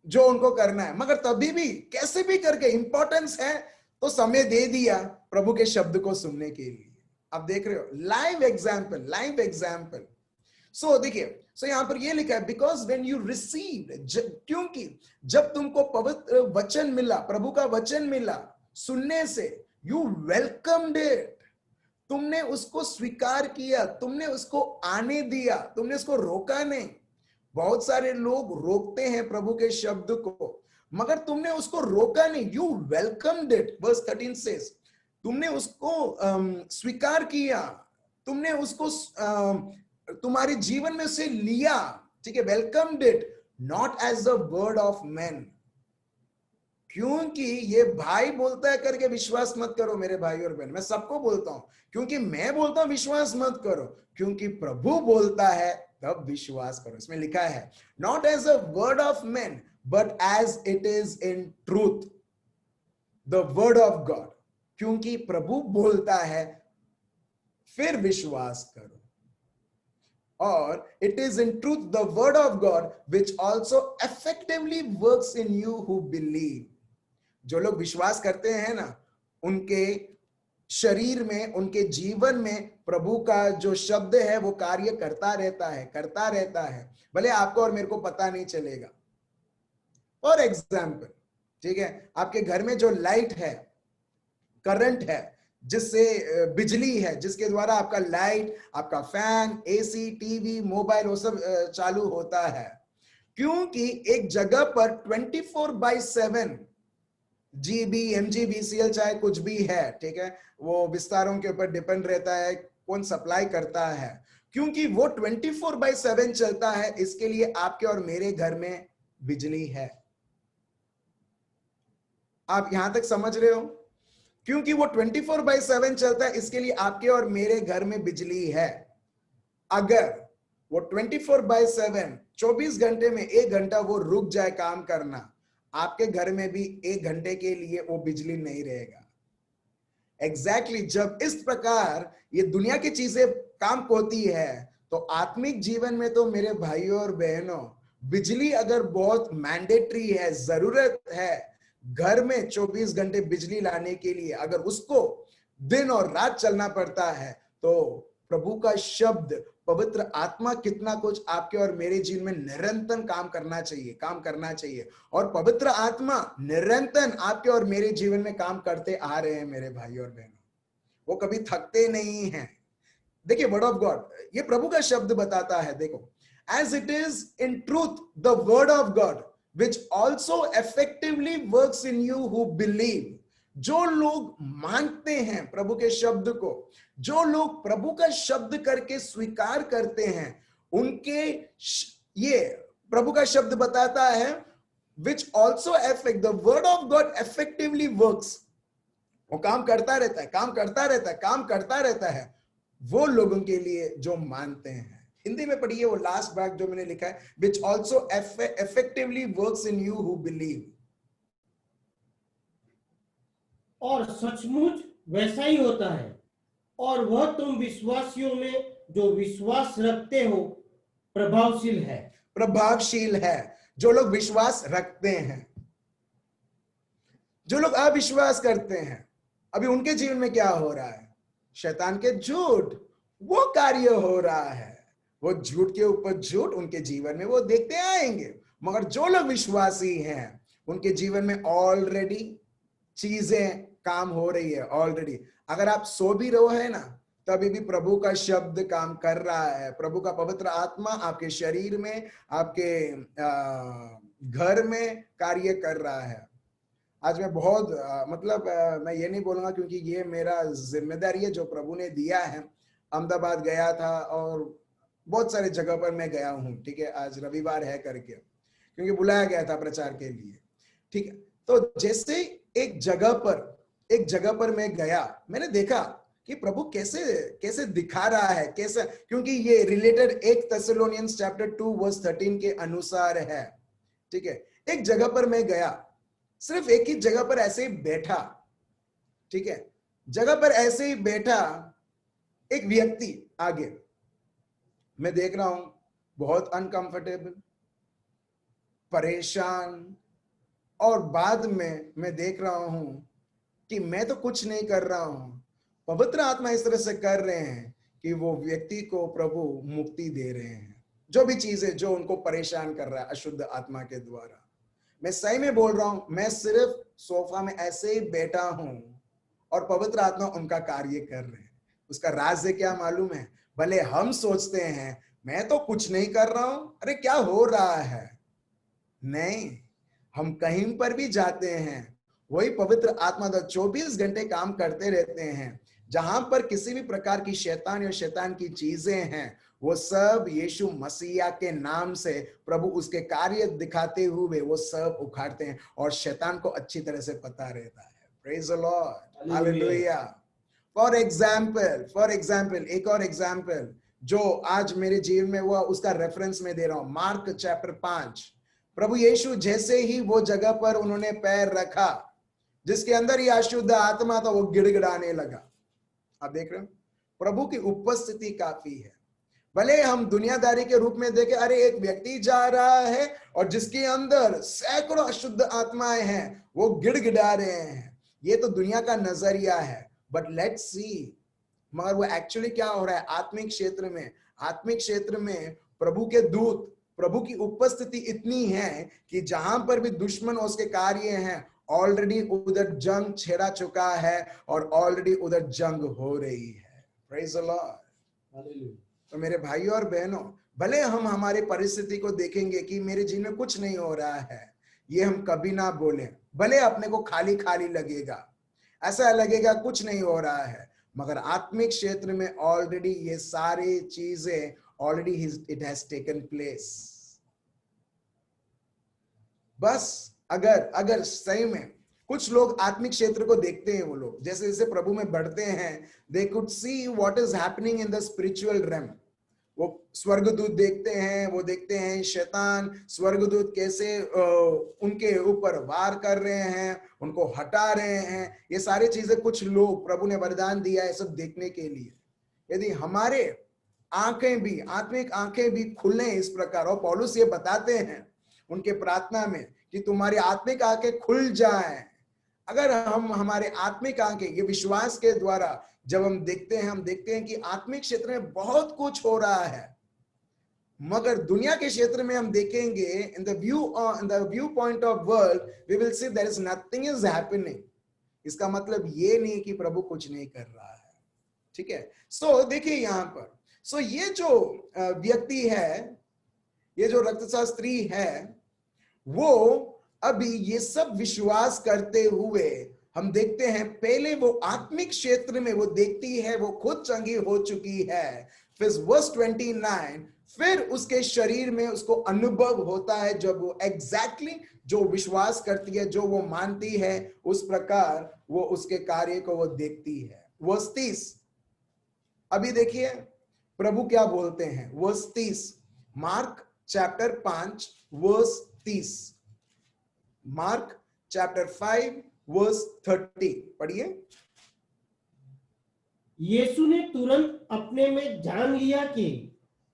जो उनको करना है, मगर तभी भी कैसे भी करके इंपॉर्टेंस है तो समय दे दिया प्रभु के शब्द को सुनने के लिए। आप देख रहे हो, लाइव एग्जाम्पल। सो देखिए, सो यहां पर ये लिखा है, बिकॉज व्हेन यू रिसीव, क्योंकि जब तुमको पवित्र वचन मिला, प्रभु का वचन मिला सुनने से, यू वेलकम्ड इट, तुमने उसको स्वीकार किया, तुमने उसको आने दिया, तुमने उसको रोका नहीं। बहुत सारे लोग रोकते हैं प्रभु के शब्द को, मगर तुमने उसको रोका नहीं, you welcomed it. Verse 13 says, तुमने उसको स्वीकार किया, तुमने उसको तुम्हारे जीवन में से लिया, ठीक है, welcomed it, not as the word of man, क्योंकि ये भाई बोलता है करके विश्वास मत करो मेरे भाई और बहन। मैं सबको बोलता हूं, क्योंकि मैं बोलता हूं विश्वास मत करो, क्योंकि प्रभु बोलता है तब विश्वास करो। इसमें लिखा है, not as a word of man but as it is in truth the word of God, क्योंकि प्रभु बोलता है फिर विश्वास करो। और it is in truth the word of God which also effectively works in you who believe. जो लोग विश्वास करते हैं ना, उनके शरीर में, उनके जीवन में प्रभु का जो शब्द है वो कार्य करता रहता है, भले आपको और मेरे को पता नहीं चलेगा। फॉर एग्जाम्पल, ठीक है, आपके घर में जो लाइट है, करंट है, जिससे बिजली है, जिसके द्वारा आपका लाइट, आपका फैन, एसी, टीवी, मोबाइल वो सब चालू होता है, क्योंकि एक जगह पर 24/7 GB, MG, BCL चाहे कुछ भी है, ठीक है, वो विस्तारों के ऊपर डिपेंड रहता है कौन सप्लाई करता है, क्योंकि वो 24/7 चलता है, इसके लिए आपके और मेरे घर में बिजली है। आप यहां तक समझ रहे हो? क्योंकि वो 24/7 चलता है, इसके लिए आपके और मेरे घर में बिजली है। अगर वो 24/7 24 घंटे में 1 घंटा वो रुक जाए काम करना, आपके घर में भी 1 घंटे के लिए वो बिजली नहीं रहेगा। एग्जैक्टली जब इस प्रकार ये दुनिया की चीजें काम होती है, तो आत्मिक जीवन में तो मेरे भाइयों और बहनों, बिजली अगर बहुत मैंडेटरी है, जरूरत है घर में 24 घंटे बिजली लाने के लिए, अगर उसको दिन और रात चलना पड़ता है, तो प्रभु का शब्द, पवित्र आत्मा कितना कुछ आपके और मेरे जीवन में निरंतर काम करना चाहिए। और पवित्र आत्मा निरंतर आपके और मेरे जीवन में काम करते आ रहे हैं मेरे भाई और बहनों, वो कभी थकते नहीं हैं। देखिए वर्ड ऑफ गॉड, ये प्रभु का शब्द बताता है, देखो, as it is in truth the word of God which also effectively works in you who believe. जो लोग मानते हैं प्रभु के शब्द को, जो लोग प्रभु का शब्द करके स्वीकार करते हैं, उनके ये प्रभु का शब्द बताता है which also affect the word of God effectively works, वो काम करता रहता है वो लोगों के लिए जो मानते हैं। हिंदी में पढ़िए वो लास्ट भाग जो मैंने लिखा है, which also effectively works in you who believe। और सचमुच वैसा ही होता है, और वह तुम विश्वासियों में जो विश्वास रखते हो प्रभावशील है। जो लोग विश्वास रखते हैं, जो लोग अविश्वास करते हैं, अभी उनके जीवन में क्या हो रहा है? शैतान के झूठ वो कार्य हो रहा है, वो झूठ के ऊपर झूठ उनके जीवन में वो देखते आएंगे। मगर जो लोग विश्वासी हैं, उनके जीवन में ऑलरेडी चीजें काम हो रही है ऑलरेडी। अगर आप सो भी रहो है ना, तभी भी प्रभु का शब्द काम कर रहा है। प्रभु का पवित्र आत्मा आपके शरीर में, आपके घर में कार्य कर रहा है। आज मैं बहुत मैं ये नहीं बोलूंगा क्योंकि ये मेरा जिम्मेदारी है जो प्रभु ने दिया है। अहमदाबाद गया था और बहुत सारे जगह पर मैं गया हूँ, ठीक है, आज रविवार है करके, क्योंकि बुलाया गया था प्रचार के लिए, ठीक है। तो जैसे एक जगह पर मैं गया, मैंने देखा कि प्रभु कैसे दिखा रहा है, कैसे, क्योंकि ये रिलेटेड 1 थेसलोनियंस चैप्टर 2 वर्स 13 के अनुसार है, ठीक है। एक जगह पर मैं गया, सिर्फ एक ही जगह पर ऐसे ही बैठा, ठीक है, जगह पर ऐसे ही बैठा, एक व्यक्ति आगे, मैं देख रहा हूं बहुत अनकंफर्टेबल, परेशान, और बाद में मैं देख रहा हूं कि मैं तो कुछ नहीं कर रहा हूं, पवित्र आत्मा इस तरह से कर रहे हैं कि वो व्यक्ति को प्रभु मुक्ति दे रहे हैं, जो भी चीजें जो उनको परेशान कर रहा है अशुद्ध आत्मा के द्वारा। मैं सही में बोल रहा हूं, मैं सिर्फ सोफा में ऐसे ही बैठा हूं और पवित्र आत्मा उनका कार्य कर रहे हैं। उसका राज क्या मालूम है? भले हम सोचते हैं मैं तो कुछ नहीं कर रहा हूं, अरे क्या हो रहा है, नहीं, हम कहीं पर भी जाते हैं, वही पवित्र आत्मा 24 घंटे काम करते रहते हैं। जहां पर किसी भी प्रकार की शैतान या शैतान की चीजें हैं, वो सब यीशु मसीहा के नाम से प्रभु उसके कार्य दिखाते हुए वो सब उखाड़ते हैं, और शैतान को अच्छी तरह से पता रहता है। Praise the Lord, hallelujah. For example एक और एग्जाम्पल जो आज मेरे जीवन में हुआ, उसका रेफरेंस में दे रहा हूं, मार्क चैप्टर 5। प्रभु यीशु जैसे ही वो जगह पर उन्होंने पैर रखा जिसके अंदर ये अशुद्ध आत्मा था, वो गिड़गिड़ाने लगा। आप देख रहे हो, प्रभु की उपस्थिति काफी है। भले हम दुनियादारी के रूप में देखें, अरे एक व्यक्ति जा रहा है और जिसके अंदर सैकड़ों अशुद्ध आत्माएं हैं, वो गिड़गिड़ा रहे हैं, ये तो दुनिया का नजरिया है। बट लेट्स सी, मगर वो एक्चुअली क्या हो रहा है आत्मिक क्षेत्र में प्रभु के दूत, प्रभु की उपस्थिति इतनी है कि जहां पर भी दुश्मन उसके कार्य हैं, ऑलरेडी उधर जंग छेड़ा चुका है और ऑलरेडी उधर जंग हो रही है। Praise the Lord. तो मेरे भाइयों और बहनों, भले हम हमारी परिस्थिति को देखेंगे कि मेरे जीवन में कुछ नहीं हो रहा है, ये हम कभी ना बोले। भले अपने को खाली खाली लगेगा, ऐसा लगेगा कुछ नहीं हो रहा है, मगर आत्मिक क्षेत्र में ऑलरेडी ये सारी चीजें already it has taken place. बस अगर अगर सही में कुछ लोग आत्मिक क्षेत्र को देखते हैं, वो लोग जैसे जैसे प्रभु में बढ़ते हैं, they could see what is happening in the spiritual realm. वो स्वर्गदूत देखते हैं, वो देखते हैं शैतान स्वर्गदूत कैसे उनके ऊपर वार कर रहे हैं, उनको हटा रहे हैं। ये सारी चीजें कुछ लोग प्रभु ने वरदान दिया है सब देखने के लिए। यदि हमारे आंखें भी, आत्मिक आंखें भी खुले इस प्रकार, और पौलुस ये बताते हैं उनके प्रार्थना में कि तुम्हारी आत्मिक आंखें खुल जाएं। अगर हम हमारे आत्मिक आंखें ये विश्वास के द्वारा जब हम देखते हैं कि आत्मिक क्षेत्र में बहुत कुछ हो रहा है, मगर दुनिया के क्षेत्र में हम देखेंगे in the view point of world we will see there is nothing is happening. इसका मतलब ये नहीं कि प्रभु कुछ नहीं कर रहा है। ठीक है, सो देखिए यहां पर, सो ये जो व्यक्ति है, ये जो रक्तशास्त्री है, वो अभी ये सब विश्वास करते हुए हम देखते हैं, पहले वो आत्मिक क्षेत्र में वो देखती है वो खुद चंगी हो चुकी है। फिर वर्स 29, फिर उसके शरीर में उसको अनुभव होता है जब वो एग्जैक्टली जो विश्वास करती है, जो वो मानती है, उस प्रकार वो उसके कार्य को वो देखती है। वर्स 30, अभी देखिए प्रभु क्या बोलते हैं। Verse 30, Mark chapter 5 verse 30, Mark chapter 5 verse 30 पढ़िए। यीशु ने तुरंत अपने में जान लिया कि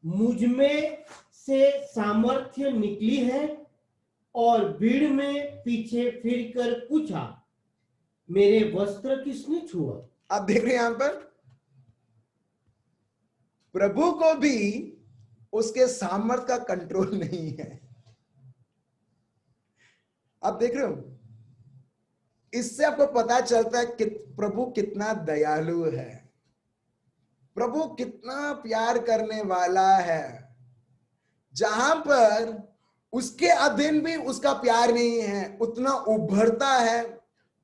मुझ में से सामर्थ्य निकली है, और भीड़ में पीछे फिरकर पूछा, मेरे वस्त्र किसने छुआ? आप देख रहे हैं यहां पर प्रभु को भी उसके सामर्थ्य का कंट्रोल नहीं है। आप देख रहे हो, इससे आपको पता चलता है कि प्रभु कितना दयालु है, प्रभु कितना प्यार करने वाला है। जहां पर उसके अधीन भी उसका प्यार नहीं है, उतना उभरता है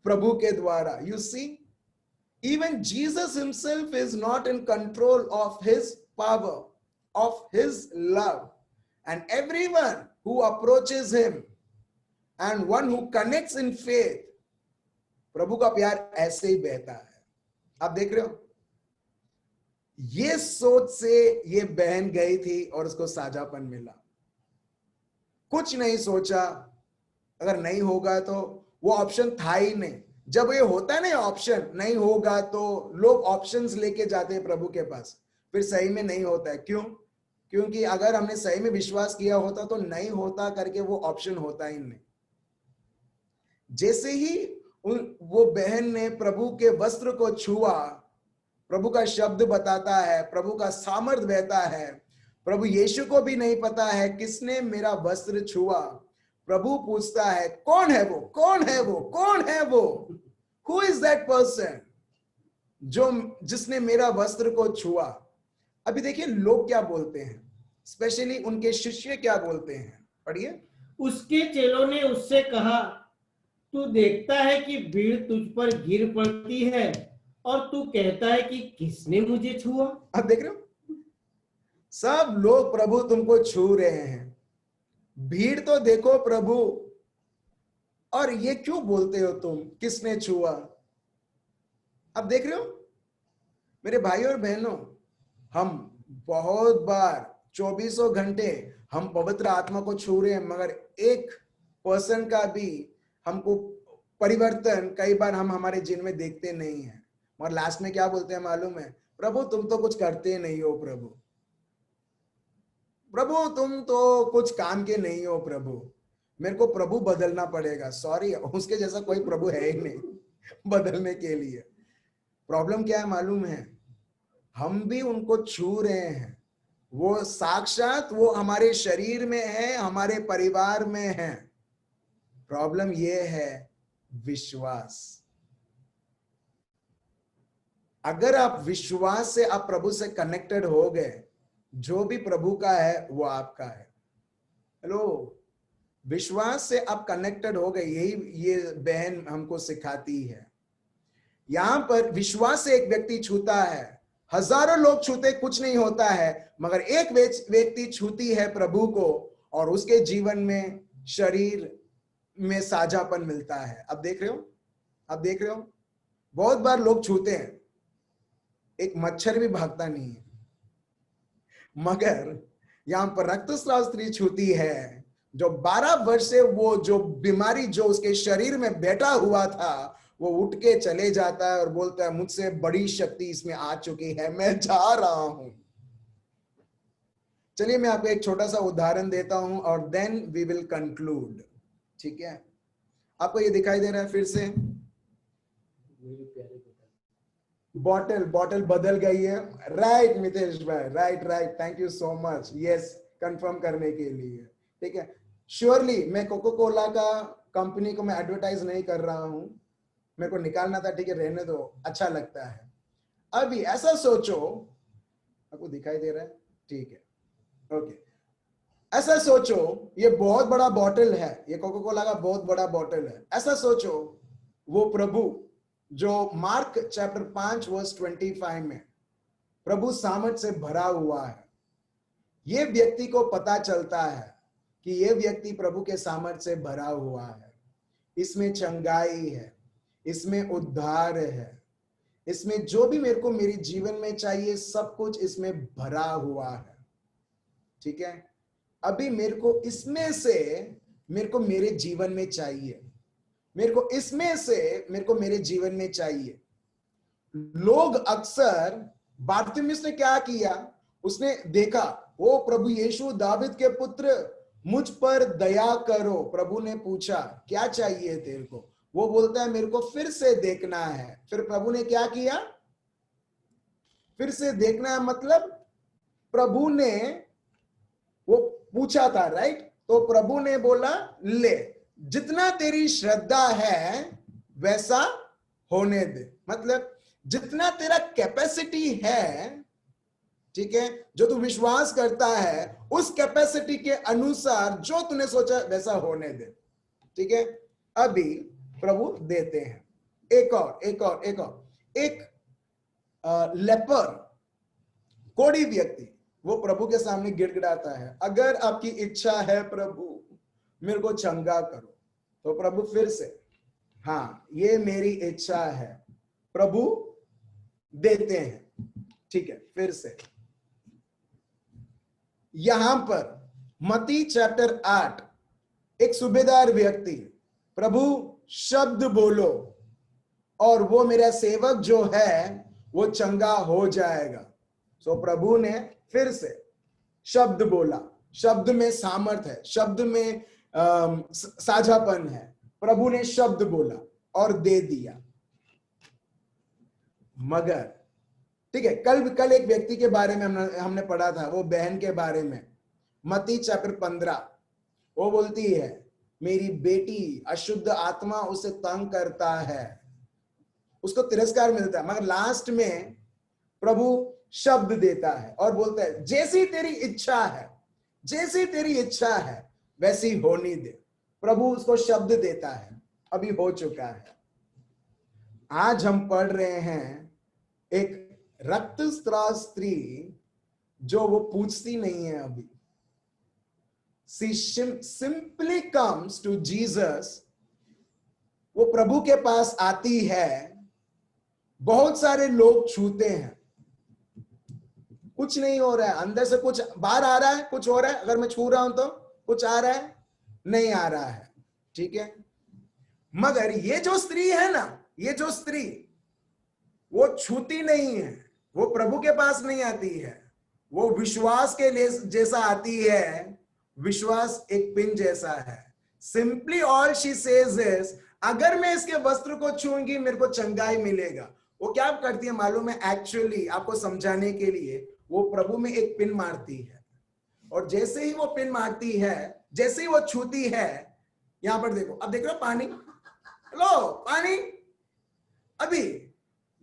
प्रभु के द्वारा। You see, even Jesus himself is not in control of his power, of his love, and everyone who approaches him and one who connects in faith, प्रभु का प्यार ऐसे ही बहता है। आप देख रहे हो, ये सोच से ये बहन गई थी और उसको साझापन मिला, कुछ नहीं सोचा अगर नहीं होगा तो, वो ऑप्शन था ही नहीं। जब ये होता है ना ऑप्शन नहीं होगा तो लोग ऑप्शंस लेके जाते हैं प्रभु के पास, फिर सही में नहीं होता है। क्यों? क्योंकि अगर हमने सही में विश्वास किया होता तो नहीं होता करके वो ऑप्शन होता ही नहीं। जैसे ही वो बहन ने प्रभु के वस्त्र को छुआ, प्रभु का शब्द बताता है, प्रभु का सामर्थ बहता है। प्रभु यीशु को भी नहीं पता है किसने मेरा वस्त्र छुआ। प्रभु पूछता है, कौन है वो, कौन है वो, कौन है वो, हु इज दैट पर्सन जो जिसने मेरा वस्त्र को छुआ। अभी देखिए लोग क्या बोलते हैं, स्पेशली उनके शिष्य क्या बोलते हैं, पढ़िए। उसके चेलों ने उससे कहा, तू देखता है कि भीड़ तुझ पर गिर पड़ती है और तू कहता है कि किसने मुझे छुआ? आप देख रहे हो, सब लोग प्रभु तुमको छू रहे हैं, भीड़ तो देखो प्रभु, और ये क्यों बोलते हो तुम किसने छुआ? अब देख रहे हो मेरे भाई और बहनों, हम बहुत बार 24 घंटे हम पवित्र आत्मा को छू रहे हैं, मगर 1% का भी हमको परिवर्तन कई बार हम हमारे जिन में देखते नहीं हैं। और लास्ट में क्या बोलते हैं मालूम है? प्रभु तुम तो कुछ करते नहीं हो, प्रभु प्रभु तुम तो कुछ काम के नहीं हो, प्रभु मेरे को प्रभु बदलना पड़ेगा। सॉरी, उसके जैसा कोई प्रभु है ही नहीं बदलने के लिए। प्रॉब्लम क्या है मालूम है? हम भी उनको छू रहे हैं, वो साक्षात वो हमारे शरीर में है, हमारे परिवार में है। प्रॉब्लम ये है विश्वास। अगर आप विश्वास से आप प्रभु से कनेक्टेड हो गए, जो भी प्रभु का है वो आपका है। हेलो, विश्वास से आप कनेक्टेड हो गए, यही ये बहन हमको सिखाती है। यहां पर विश्वास से एक व्यक्ति छूता है, हजारों लोग छूते कुछ नहीं होता है, मगर एक व्यक्ति छूती है प्रभु को और उसके जीवन में शरीर में साझापन मिलता है। अब देख रहे हो, अब देख रहे हो, बहुत बार लोग छूते हैं, एक मच्छर भी भागता नहीं है, मगर यहां पर रक्तस्राव स्त्री छूती है, जो 12 वर्ष से वो जो बीमारी जो उसके शरीर में बैठा हुआ था, वो उठ के चले जाता है और बोलता है मुझसे बड़ी शक्ति इसमें आ चुकी है, मैं जा रहा हूं। चलिए मैं आपको एक छोटा सा उदाहरण देता हूं और देन वी विल कंक्लूड। ठीक है, आपको ये दिखाई दे रहा है फिर से, बॉटल बॉटल बदल गई है। राइट मितेश भाई, right right, thank you so much, yes, confirm करने के लिए। ठीक है, श्योरली मैं कोको कोला का कंपनी को मैं एडवर्टाइज नहीं कर रहा हूं, मेरे को निकालना था, ठीक है रहने दो, अच्छा लगता है। अभी ऐसा सोचो, आपको दिखाई दे रहा है, ठीक है, ओके, ऐसा सोचो ये बहुत बड़ा बॉटल है, ये कोको कोला का बहुत बड़ा बॉटल है। ऐसा सोचो वो प्रभु जो मार्क चैप्टर 5 वर्स 25 में प्रभु सामर्थ से भरा हुआ है, ये व्यक्ति को पता चलता है कि ये व्यक्ति प्रभु के सामर्थ से भरा हुआ है, इसमें चंगाई है, इसमें उद्धार है, इसमें जो भी मेरे को मेरे जीवन में चाहिए सब कुछ इसमें भरा हुआ है। ठीक है, अभी मेरे को इसमें से मेरे को मेरे जीवन में चाहिए, मेरे को इसमें से मेरे को मेरे जीवन में चाहिए। लोग अक्सर, बारतिमेउस ने क्या किया, उसने देखा ओ प्रभु यीशु दाविद के पुत्र मुझ पर दया करो। प्रभु ने पूछा क्या चाहिए तेरे को, वो बोलता है मेरे को फिर से देखना है। फिर प्रभु ने क्या किया, फिर से देखना है मतलब प्रभु ने वो पूछा था, राइट, तो प्रभु ने बोला ले, जितना तेरी श्रद्धा है वैसा होने दे, मतलब जितना तेरा कैपेसिटी है, ठीक है, जो तू विश्वास करता है उस कैपेसिटी के अनुसार जो तूने सोचा वैसा होने दे। ठीक है, अभी प्रभु देते हैं। एक लेपर, कोढ़ी व्यक्ति, वो प्रभु के सामने गिड़गिड़ाता है, अगर आपकी इच्छा है प्रभु मेरे को चंगा करो, तो प्रभु फिर से, हाँ ये मेरी इच्छा है, प्रभु देते हैं। ठीक है, फिर से यहां पर मत्ती चैप्टर 8, एक सूबेदार व्यक्ति, प्रभु शब्द बोलो और वो मेरा सेवक जो है वो चंगा हो जाएगा। सो प्रभु ने फिर से शब्द बोला, शब्द में सामर्थ है, शब्द में साझापन है, प्रभु ने शब्द बोला और दे दिया। मगर ठीक है, कल एक व्यक्ति के बारे में हमने पढ़ा था, वो बहन के बारे में, मत्ती चैप्टर 15, वो बोलती है मेरी बेटी अशुद्ध आत्मा उसे तंग करता है, उसको तिरस्कार मिलता है, मगर लास्ट में प्रभु शब्द देता है और बोलता है जैसी तेरी इच्छा है, जैसी तेरी इच्छा है वैसी होनी दे। प्रभु उसको शब्द देता है, अभी हो चुका है। आज हम पढ़ रहे हैं एक रक्तस्राव स्त्री जो वो पूछती नहीं है अभी, she simply comes to Jesus, वो प्रभु के पास आती है। बहुत सारे लोग छूते हैं, कुछ नहीं हो रहा है, अंदर से कुछ बाहर आ रहा है, कुछ हो रहा है, अगर मैं छू रहा हूं तो कुछ आ रहा है, नहीं आ रहा है, ठीक है। मगर ये जो स्त्री है ना, ये जो स्त्री, वो छूती नहीं है, वो प्रभु के पास नहीं आती है, वो विश्वास के लिए जैसा आती है, विश्वास एक पिन जैसा है। Simply all she says is, अगर मैं इसके वस्त्र को छूंगी मेरे को चंगाई मिलेगा। वो क्या करती है मालूम है, एक्चुअली आपको समझाने के लिए वो प्रभु में एक पिन मारती है, और जैसे ही वो पिन मारती है, जैसे ही वो छूती है, यहां पर देखो, अब देख रहे हो पानी, हेलो पानी, अभी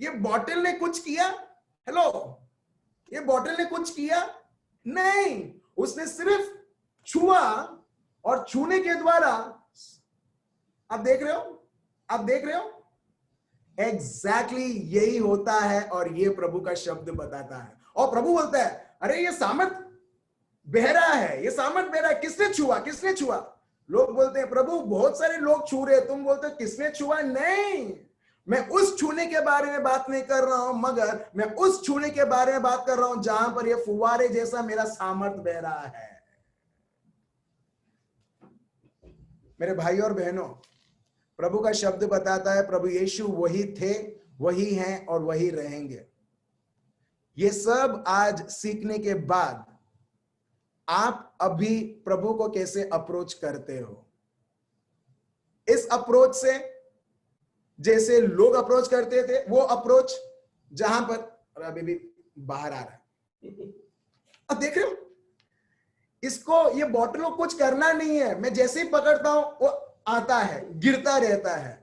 ये बॉटल ने कुछ किया, हेलो ये बॉटल ने कुछ किया नहीं, उसने सिर्फ छुआ और छूने के द्वारा आप देख रहे हो एग्जैक्टली यही होता है। और ये प्रभु का शब्द बताता है। और प्रभु बोलता है अरे ये सामर्थ बह रहा है, ये सामर्थ बह रहा है, किसने छुआ? लोग बोलते हैं प्रभु बहुत सारे लोग छू रहे, तुम बोलते हो किसने छुआ? नहीं, मैं उस छूने के बारे में बात नहीं कर रहा हूं, मगर मैं उस छूने के बारे में बात कर रहा हूं जहां पर ये फुवारे जैसा मेरा सामर्थ बह रहा है। मेरे भाई और बहनों, प्रभु का शब्द बताता है प्रभु यीशु वही थे, वही हैं और वही रहेंगे। ये सब आज सीखने के बाद आप अभी प्रभु को कैसे अप्रोच करते हो? इस अप्रोच से जैसे लोग अप्रोच करते थे, वो अप्रोच जहां पर अभी भी बाहर आ रहा है। अब देख रहे हो, इसको ये बॉटल को कुछ करना नहीं है, मैं जैसे ही पकड़ता हूं वो आता है, गिरता रहता है।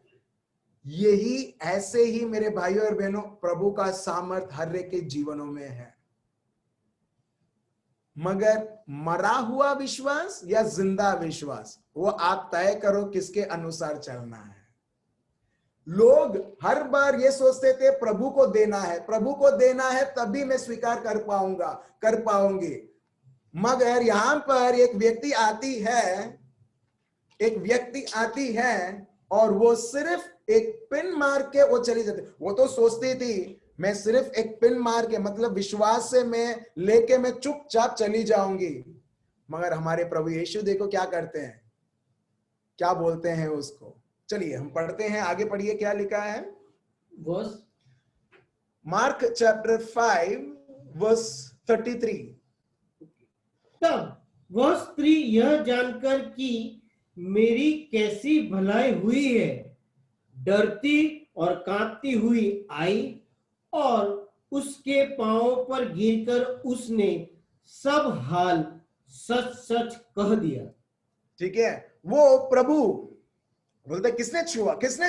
यही ऐसे ही मेरे भाइयों और बहनों प्रभु का सामर्थ हर एक के जीवनों में है। मगर मरा हुआ विश्वास या जिंदा विश्वास, वो आप तय करो किसके अनुसार चलना है। लोग हर बार ये सोचते थे प्रभु को देना है तभी मैं स्वीकार कर पाऊंगी। मगर यहां पर एक व्यक्ति आती है और वो सिर्फ एक पिन मार के वो चली जाती। वो तो सोचती थी मैं सिर्फ एक पिन मार के, मतलब विश्वास से मैं लेके मैं चुपचाप चली जाऊंगी। मगर हमारे प्रभु यीशु देखो क्या करते हैं, क्या बोलते हैं उसको। चलिए हम पढ़ते हैं, आगे पढ़िए क्या लिखा है। Mark chapter 5 verse 33। तब वह स्त्री यह जानकर कि मेरी कैसी भलाई हुई है, डरती और कांपती हुई आई और उसके पांवों पर गिरकर उसने सब हाल सच सच कह दिया। ठीक है, वो प्रभु बोलते किसने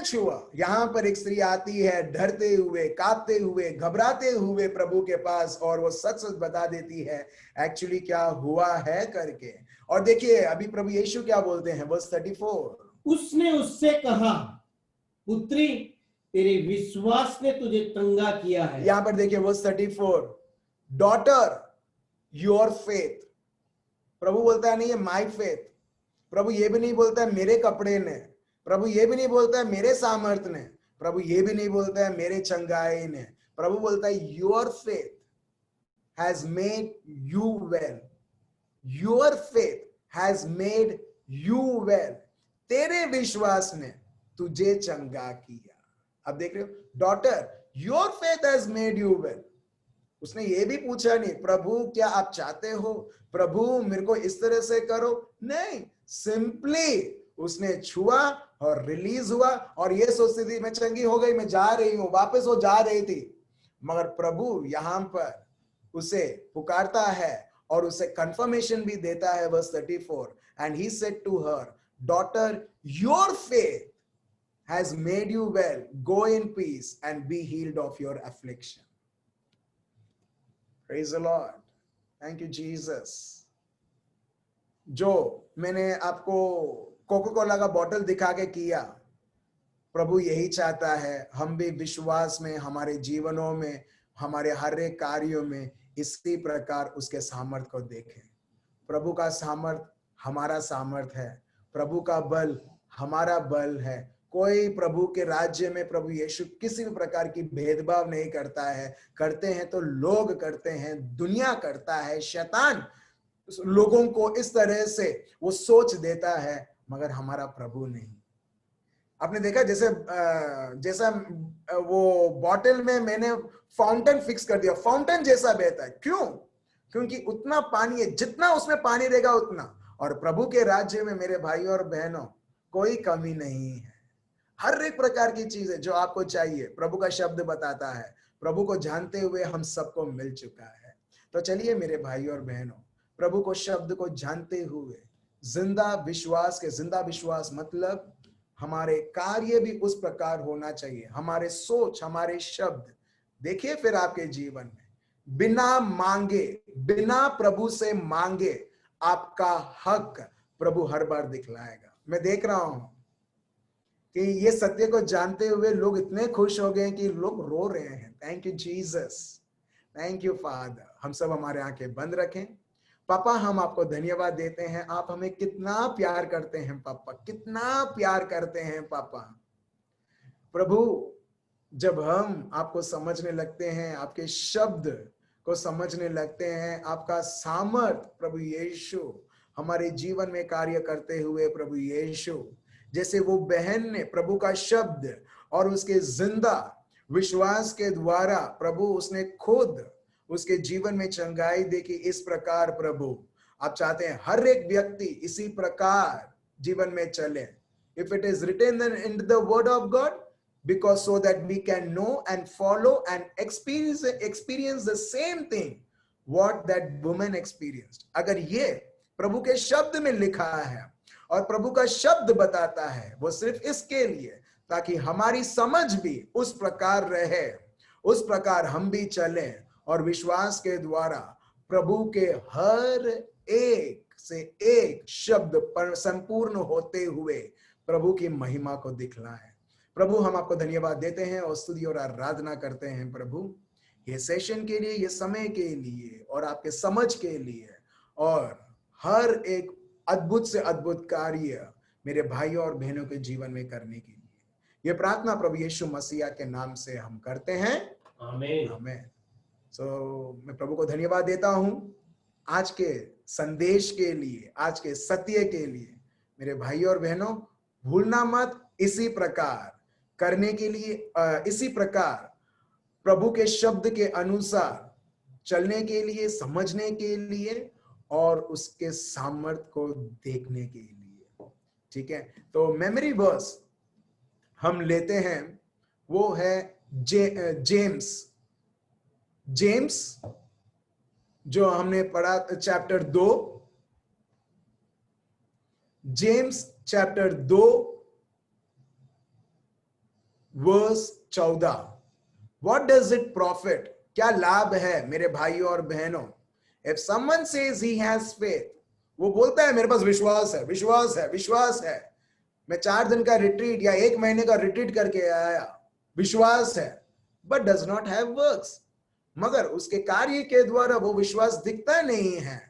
छुआ। यहां पर एक स्त्री आती है डरते हुए, कांपते हुए, घबराते हुए प्रभु के पास, और वो सच सच बता देती है एक्चुअली क्या हुआ है करके। और देखिए अभी प्रभु यीशु क्या बोलते हैं, वर्स 34। उसने उससे कहा, पुत्री तेरे विश्वास ने तुझे चंगा किया है। यहां पर देखिए वर्स 34, डॉटर योर फेथ। प्रभु बोलता है नहीं है माय फेथ। प्रभु ये भी नहीं बोलता है मेरे कपड़े ने, प्रभु ये भी नहीं बोलता है मेरे सामर्थ्य ने, प्रभु ये भी नहीं बोलता है मेरे चंगाई ने। प्रभु बोलता है your faith has made you well, your faith has made you well. तेरे विश्वास ने तुझे चंगा किया। अब देख रहे हो, daughter your faith has made you well. उसने ये भी पूछा नहीं प्रभु क्या आप चाहते हो, प्रभु मेरे को इस तरह से करो, नहीं, सिंपली उसने छुआ और रिलीज हुआ। और ये सोचती थी मैं चंगी हो गई, मैं जा रही हूं, वापस वो जा रही थी। मगर प्रभु यहां पर उसे पुकारता है और उसे कंफर्मेशन भी देता है verse 34, and he said to her, daughter your faith has made you well, go in peace and be healed of your affliction. Praise the Lord. Thank you Jesus. जो मैंने आपको कोका कोला का bottle दिखा के किया, प्रभु यही चाहता है हम भी विश्वास में, हमारे जीवनों में, हमारे हर एक कार्यों में इसी प्रकार उसके सामर्थ को देखें। प्रभु का सामर्थ हमारा सामर्थ है, प्रभु का बल हमारा बल है। कोई प्रभु के राज्य में प्रभु यीशु किसी भी प्रकार की भेदभाव नहीं करता है। करते हैं तो लोग करते हैं, दुनिया करता है, शैतान लोगों को इस तरह से वो सोच देता है, मगर हमारा प्रभु नहीं। आपने देखा जैसा वो बॉटल में मैंने फाउंटेन फिक्स कर दिया, फाउंटेन जैसा बहता है। क्यों? क्योंकि उतना पानी है, जितना उसमें पानी रहेगा उतना। और प्रभु के राज्य में मेरे भाइयों और बहनों कोई कमी नहीं है। हर एक प्रकार की चीज है जो आपको चाहिए, प्रभु का शब्द बताता है। प्रभु को जानते हुए हम सबको मिल चुका है। तो चलिए मेरे भाइयों और बहनों, प्रभु को शब्द को जानते हुए जिंदा विश्वास मतलब हमारे कार्य भी उस प्रकार होना चाहिए, हमारे सोच, हमारे शब्द। देखिए फिर आपके जीवन में बिना प्रभु से मांगे आपका हक प्रभु हर बार दिखलाएगा। मैं देख रहा हूं कि ये सत्य को जानते हुए लोग इतने खुश हो गए कि लोग रो रहे हैं। Thank you Jesus, thank you father. हम सब हमारे आंखें बंद रखें। पापा, हम आपको धन्यवाद देते हैं, आप हमें कितना प्यार करते हैं पापा, कितना प्यार करते हैं पापा। प्रभु, जब हम आपको समझने लगते हैं, आपके शब्द को समझने लगते हैं, आपका सामर्थ प्रभु यीशु हमारे जीवन में कार्य करते हुए, प्रभु यीशु जैसे वो बहन ने प्रभु का शब्द और उसके जिंदा विश्वास के द्वारा प्रभु उसने खुद उसके जीवन में चंगाई देखी, इस प्रकार प्रभु आप चाहते हैं हर एक व्यक्ति इसी प्रकार जीवन में चले। If it is written in the word of God, because so that we can know and follow and experience the same thing what that woman experienced। अगर ये प्रभु के शब्द में लिखा है और प्रभु का शब्द बताता है, वो सिर्फ इसके लिए ताकि हमारी समझ भी उस प्रकार रहे, उस प्रकार हम भी चलें और विश्वास के द्वारा प्रभु के हर एक से एक शब्द पर संपूर्ण होते हुए प्रभु की महिमा को दिखलाएं। प्रभु, हम आपको धन्यवाद देते हैं और स्तुति और आराधना करते हैं प्रभु, ये सेशन के लिए, ये समय के लिए और आपके समझ के लिए, और हर एक अद्भुत से अद्भुत कार्य मेरे भाइयों और बहनों के जीवन में करने के लिए। ये प्रार्थना प्रभु यीशु मसीह के नाम से हम करते हैं, आमीन आमीन। मैं प्रभु को धन्यवाद देता हूं आज के संदेश के लिए, आज के सत्य के लिए। मेरे भाइयों और बहनों, भूलना मत इसी प्रकार करने के लिए, इसी प्रकार प्रभु के शब्द के अनुसार चलने के लिए, समझने के लिए और उसके सामर्थ्य को देखने के लिए। ठीक है, तो मेमोरी वर्स हम लेते हैं, वो है जेम्स जो हमने पढ़ा chapter 2, James chapter 2 verse 14। What does it profit? क्या लाभ है मेरे भाइयों और बहनों? If someone says he has faith, वो बोलता है मेरे पास विश्वास है, विश्वास है, विश्वास है, मैं 4 दिन का रिट्रीट या 1 महीने का रिट्रीट करके आया, विश्वास है, but does not have works, मगर उसके कार्य के द्वारा वो विश्वास दिखता नहीं है।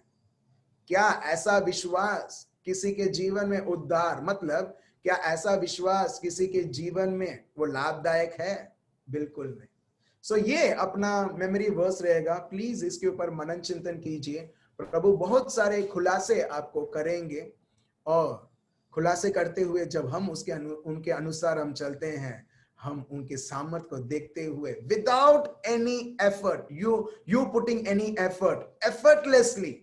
क्या ऐसा विश्वास किसी के जीवन में उद्धार, मतलब क्या ऐसा विश्वास किसी के जीवन में वो लाभदायक है? बिल्कुल नहीं। ये अपना मेमोरी वर्स रहेगा, प्लीज इसके ऊपर मनन चिंतन कीजिए। प्रभु बहुत सारे खुलासे आपको करेंगे और खुलासे करते हुए जब हम उनके अनुसार हम चलते हैं, हम उनके सामर्थ्य को देखते हुए without any effort, you putting any effort, effortlessly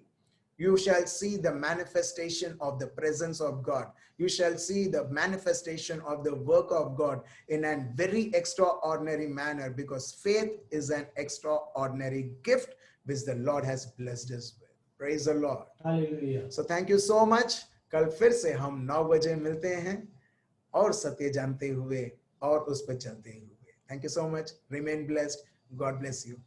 you shall see the manifestation of the presence of God. You shall see the manifestation of the work of God in a very extraordinary manner, because faith is an extraordinary gift which the Lord has blessed us with. Praise the Lord. Hallelujah. So thank you so much. कल फिर से हम 9 बजे मिलते हैं और सत्य जानते हुए और उस पर चलते हुए। Thank you so much. Remain blessed. God bless you.